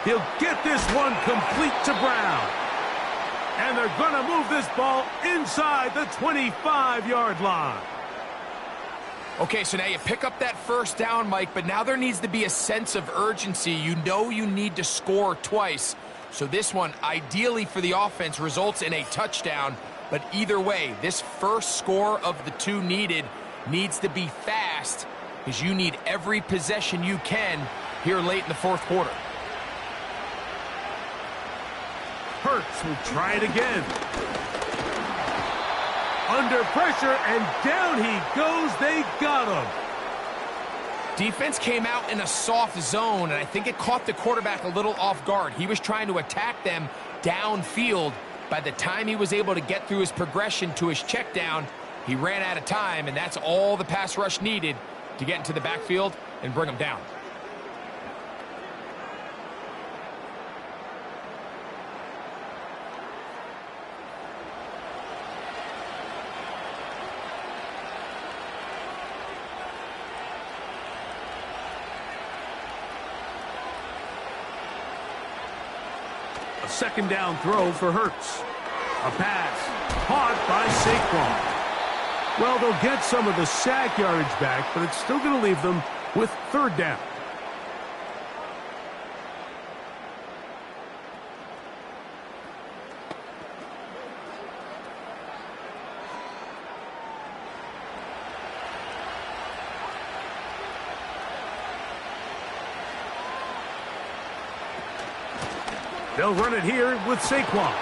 He'll get this one complete to Brown. And they're going to move this ball inside the 25-yard line. Okay, so now you pick up that 1st down, Mike, but now there needs to be a sense of urgency. You know you need to score twice. So this one, ideally for the offense, results in a touchdown. But either way, this first score of the 2 needed needs to be fast because you need every possession you can here late in the 4th quarter. Hurts will try it again. Under pressure, and down he goes. They got him. Defense came out in a soft zone, and I think it caught the quarterback a little off guard. He was trying to attack them downfield. By the time he was able to get through his progression to his check down, he ran out of time, and that's all the pass rush needed to get into the backfield and bring him down. A 2nd down throw for Hurts. A pass caught by Saquon. Well, they'll get some of the sack yardage back, but it's still going to leave them with 3rd down. They'll run it here with Saquon.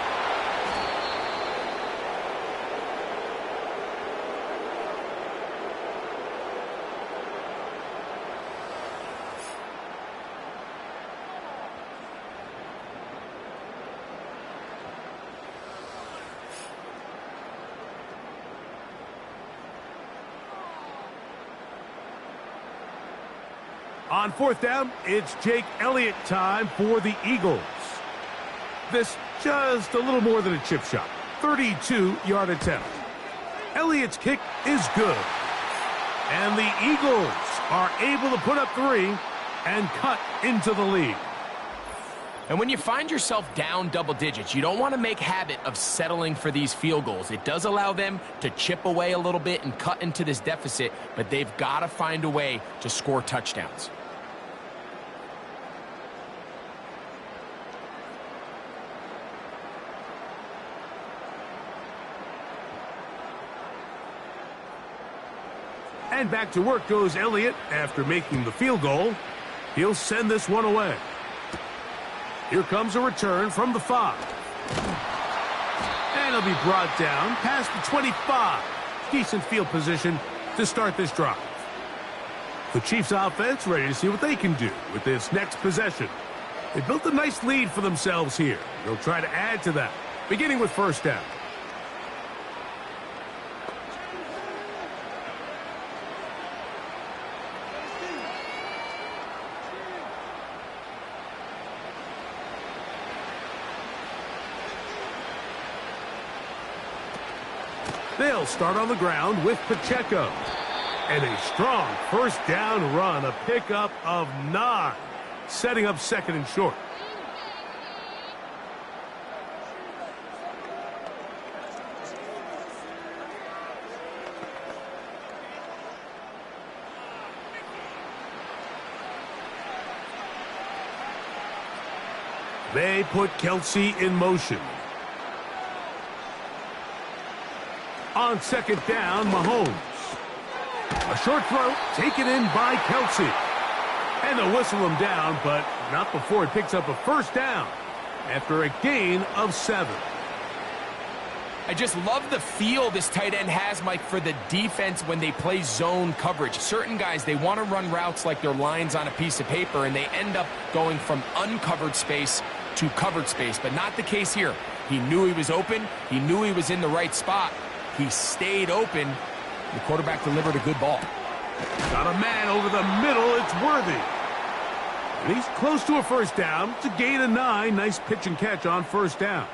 On fourth down, it's Jake Elliott time for the Eagles. This just a little more than a chip shot. 32-yard attempt. Elliott's kick is good. And the Eagles are able to put up 3 and cut into the lead. And when you find yourself down double digits, you don't want to make habit of settling for these field goals. It does allow them to chip away a little bit and cut into this deficit, but they've got to find a way to score touchdowns. And back to work goes Elliott after making the field goal. He'll send this one away. Here comes a return from the 5. And he'll be brought down past the 25. Decent field position to start this drive. The Chiefs offense ready to see what they can do with this next possession. They built a nice lead for themselves here. They'll try to add to that, beginning with first down. They'll start on the ground with Pacheco. And a strong first down run, a pickup of 9, setting up second and short. They put Kelsey in motion. On second down, Mahomes. A short throw taken in by Kelsey. And they'll whistle him down, but not before he picks up a first down after a gain of 7. I just love the feel this tight end has, Mike, for the defense when they play zone coverage. Certain guys, they want to run routes like they're lines on a piece of paper, and they end up going from uncovered space to covered space, but not the case here. He knew he was open. He knew he was in the right spot. He stayed open. The quarterback delivered a good ball. Got a man over the middle. It's Worthy. And he's close to a first down. It's a gain of 9. Nice pitch and catch on first down.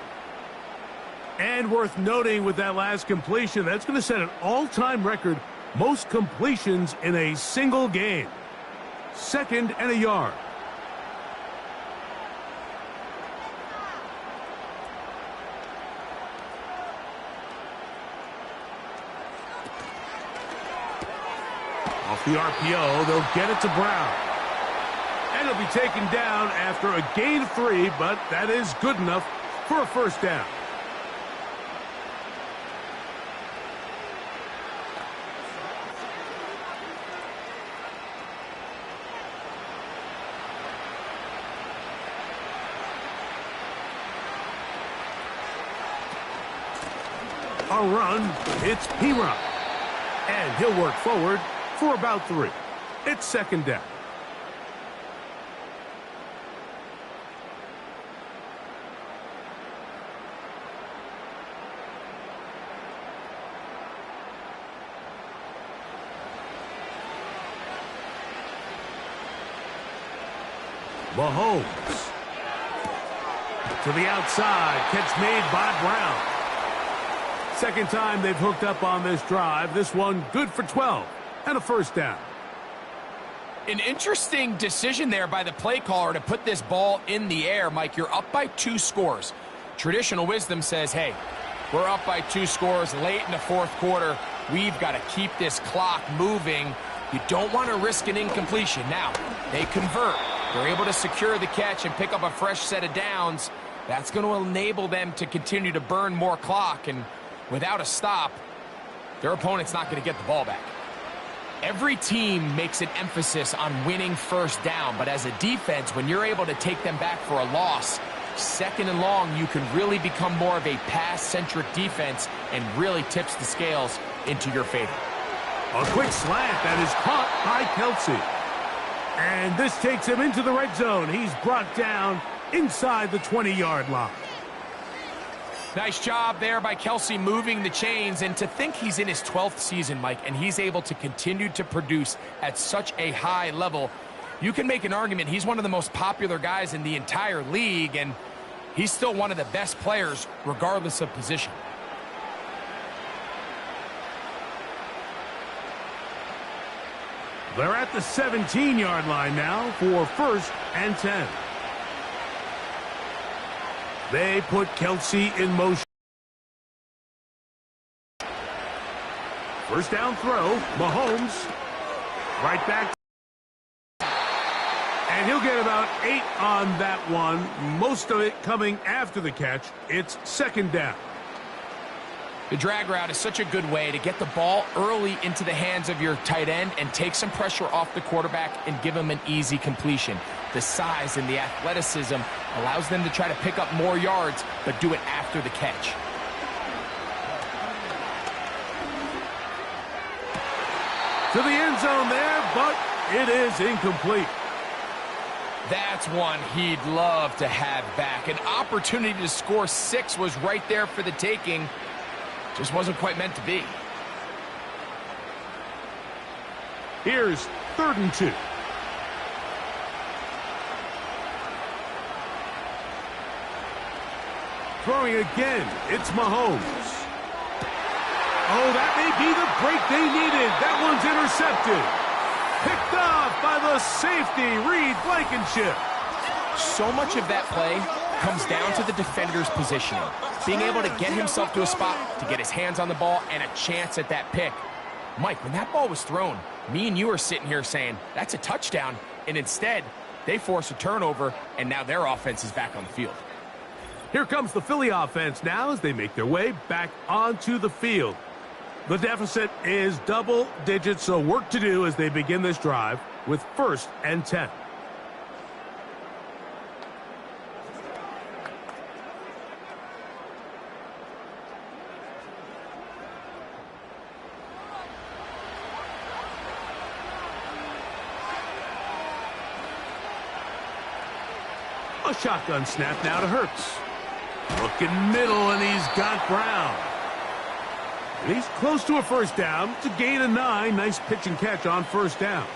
And worth noting with that last completion, that's going to set an all-time record, most completions in a single game. 2nd and a yard. Off the RPO, they'll get it to Brown. And he'll be taken down after a gain of 3, but that is good enough for a first down. A run, it's P-Run. And he'll work forward for about 3. It's second down. Mahomes. To the outside. Catch made by Brown. Second time they've hooked up on this drive. This one good for 12 and a first down. An interesting decision there by the play caller to put this ball in the air. Mike, you're up by 2 scores. Traditional wisdom says, hey, we're up by 2 scores late in the 4th quarter. We've got to keep this clock moving. You don't want to risk an incompletion. Now, they convert. They're able to secure the catch and pick up a fresh set of downs. That's going to enable them to continue to burn more clock. And without a stop, their opponent's not going to get the ball back. Every team makes an emphasis on winning first down, but as a defense, when you're able to take them back for a loss, Second and long, you can really become more of a pass-centric defense and really tips the scales into your favor. A quick slant that is caught by Kelsey. And this takes him into the red zone. He's brought down inside the 20-yard line. Nice job there by Kelsey moving the chains, and to think he's in his 12th season, Mike, and he's able to continue to produce at such a high level. You can make an argument he's one of the most popular guys in the entire league, and he's still one of the best players regardless of position. They're at the 17-yard line now for 1st and 10. They put Kelsey in motion. First down throw, Mahomes. Right back. And he'll get about 8 on that one. Most of it coming after the catch. It's 2nd down. The drag route is such a good way to get the ball early into the hands of your tight end and take some pressure off the quarterback and give him an easy completion. The size and the athleticism allows them to try to pick up more yards, but do it after the catch. To the end zone there, but it is incomplete. That's one he'd love to have back. An opportunity to score 6 was right there for the taking. Just wasn't quite meant to be. Here's 3rd and 2. Throwing again, it's Mahomes. Oh, that may be the break they needed. That one's intercepted. Picked off by the safety, Reed Blankenship. So much of that play comes down to the defender's positioning. Being able to get himself to a spot, to get his hands on the ball, and a chance at that pick. Mike, when that ball was thrown, me and you are sitting here saying, that's a touchdown. And instead, they force a turnover, and now their offense is back on the field. Here comes the Philly offense now as they make their way back onto the field. The deficit is double digits, so work to do as they begin this drive with 1st and 10. A shotgun snap now to Hurts. Looking middle, and he's got Brown. And he's close to a 1st down. It's a gain of 9. Nice pitch and catch on 1st down.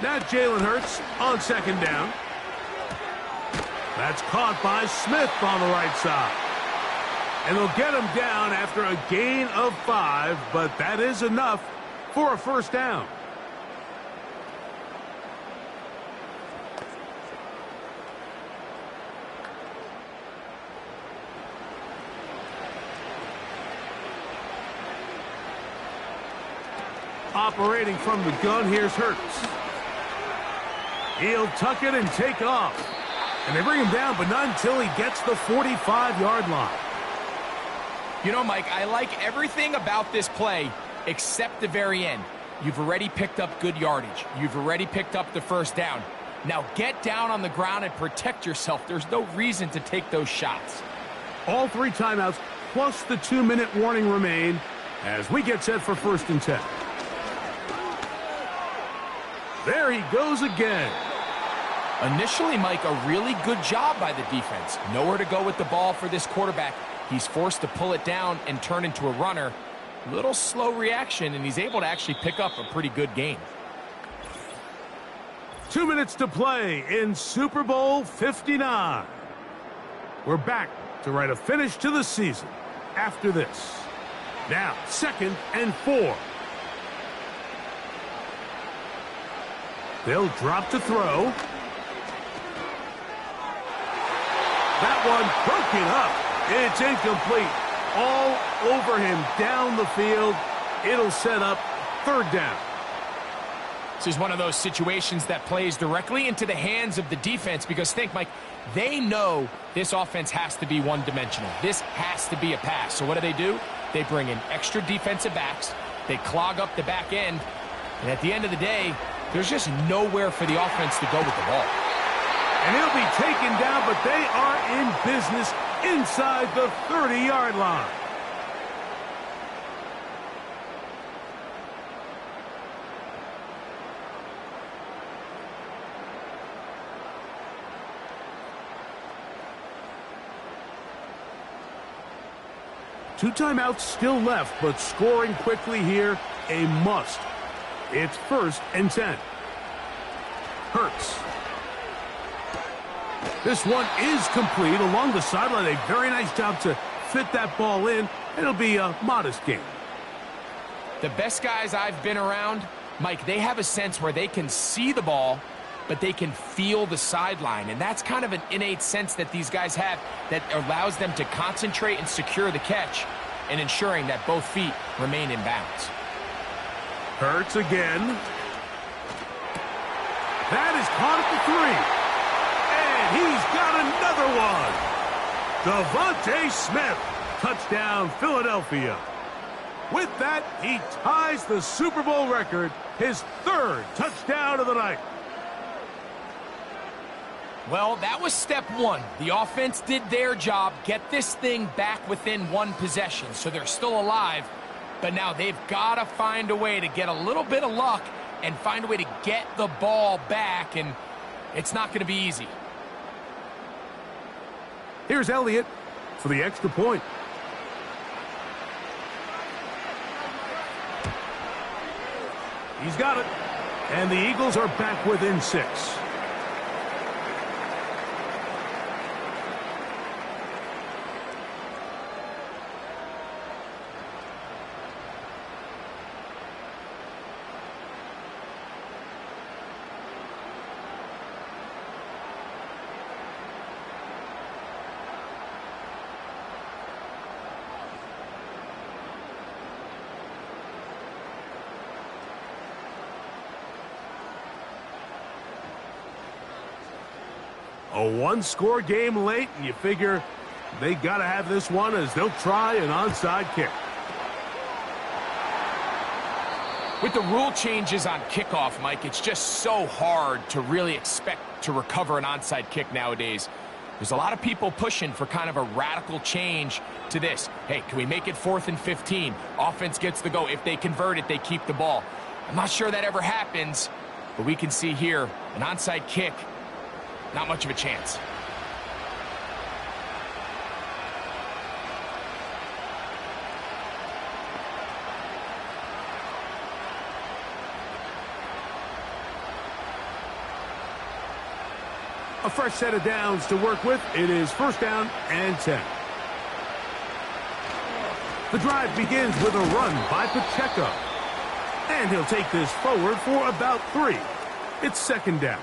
Now Jalen Hurts on 2nd down. That's caught by Smith on the right side. And they'll get him down after a gain of 5, but that is enough for a 1st down. Operating from the gun, here's Hurts. He'll tuck it and take off. And they bring him down, but not until he gets the 45-yard line. You know, Mike, I like everything about this play except the very end. You've already picked up good yardage. You've already picked up the 1st down. Now get down on the ground and protect yourself. There's no reason to take those shots. All 3 timeouts plus the 2-minute warning remain as we get set for 1st and 10. There he goes again. Initially, Mike, a really good job by the defense. Nowhere to go with the ball for this quarterback. He's forced to pull it down and turn into a runner. Little slow reaction, and he's able to actually pick up a pretty good gain. 2 minutes to play in Super Bowl 59. We're back to write a finish to the season after this. Now, 2nd and 4. They'll drop to throw. That one broken up. It's incomplete. All over him down the field. It'll set up 3rd down. This is one of those situations that plays directly into the hands of the defense because think, Mike, they know this offense has to be one-dimensional. This has to be a pass. So what do? They bring in extra defensive backs. They clog up the back end. And at the end of the day, there's just nowhere for the offense to go with the ball. And he'll be taken down, but they are in business inside the 30-yard line. Two timeouts still left, but scoring quickly here, a must. It's 1st and 10. Hurts. This one is complete along the sideline. A very nice job to fit that ball in. It'll be a modest gain. The best guys I've been around, Mike, they have a sense where they can see the ball, but they can feel the sideline. And that's kind of an innate sense that these guys have that allows them to concentrate and secure the catch and ensuring that both feet remain in bounds. Hurts again. That is caught at the 3. And he's got another one. Devontae Smith. Touchdown, Philadelphia. With that, he ties the Super Bowl record, his 3rd touchdown of the night. Well, that was step one. The offense did their job, get this thing back within one possession, so they're still alive. But now they've got to find a way to get a little bit of luck and find a way to get the ball back, and it's not going to be easy. Here's Elliott for the extra point. He's got it. And the Eagles are back within 6. A one-score game late, and you figure they got to have this one as they'll try an onside kick. With the rule changes on kickoff, Mike, it's just so hard to really expect to recover an onside kick nowadays. There's a lot of people pushing for kind of a radical change to this. Hey, can we make it 4th and 15? Offense gets the go. If they convert it, they keep the ball. I'm not sure that ever happens, but we can see here an onside kick. Not much of a chance. A fresh set of downs to work with. It is 1st down and 10. The drive begins with a run by Pacheco. And he'll take this forward for about 3. It's 2nd down.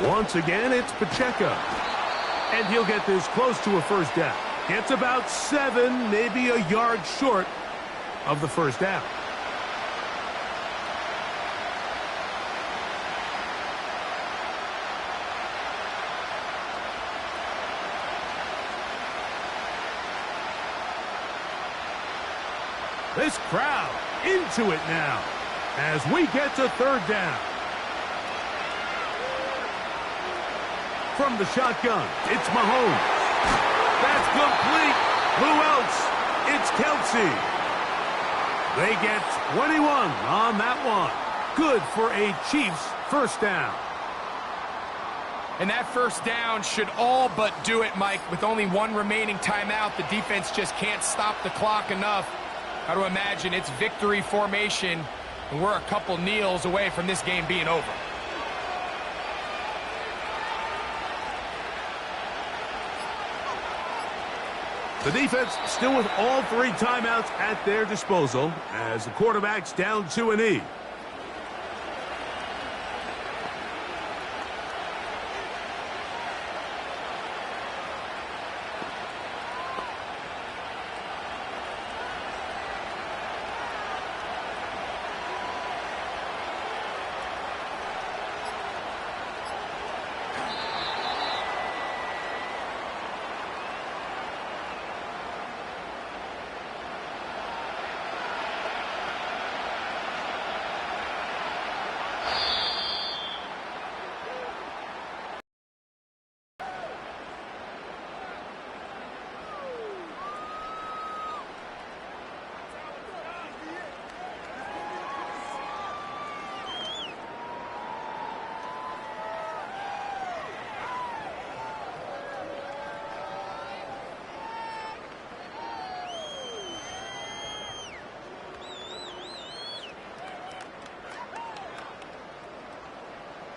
Once again, it's Pacheco. And he'll get this close to a 1st down. It's about 7, maybe a yard short of the 1st down. This crowd into it now as we get to 3rd down. From the shotgun, it's Mahomes. That's complete. Who else? It's Kelsey. They get 21 on that one. Good for a Chiefs 1st down. And that 1st down should all but do it, Mike. With only 1 remaining timeout, the defense just can't stop the clock enough. Got to imagine it's victory formation, and we're a couple kneels away from this game being over. The defense still with all 3 timeouts at their disposal as the quarterback's down to a knee.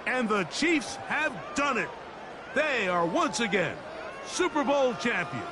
And the Chiefs have done it. They are once again Super Bowl champions.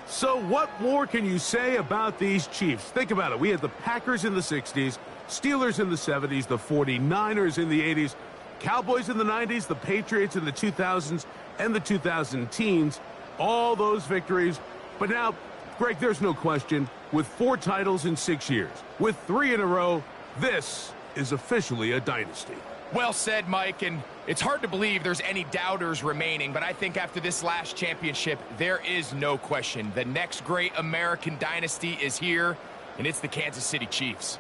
So what more can you say about these Chiefs? Think about it. We had the Packers in the 60s, Steelers in the 70s, the 49ers in the 80s, Cowboys in the 90s, the Patriots in the 2000s, and the 2000 teens. All those victories. But now, Greg, there's no question, with 4 titles in 6 years, with 3 in a row, this is officially a dynasty. Well said, Mike, and it's hard to believe there's any doubters remaining, but I think after this last championship, there is no question. The next great American dynasty is here, and it's the Kansas City Chiefs.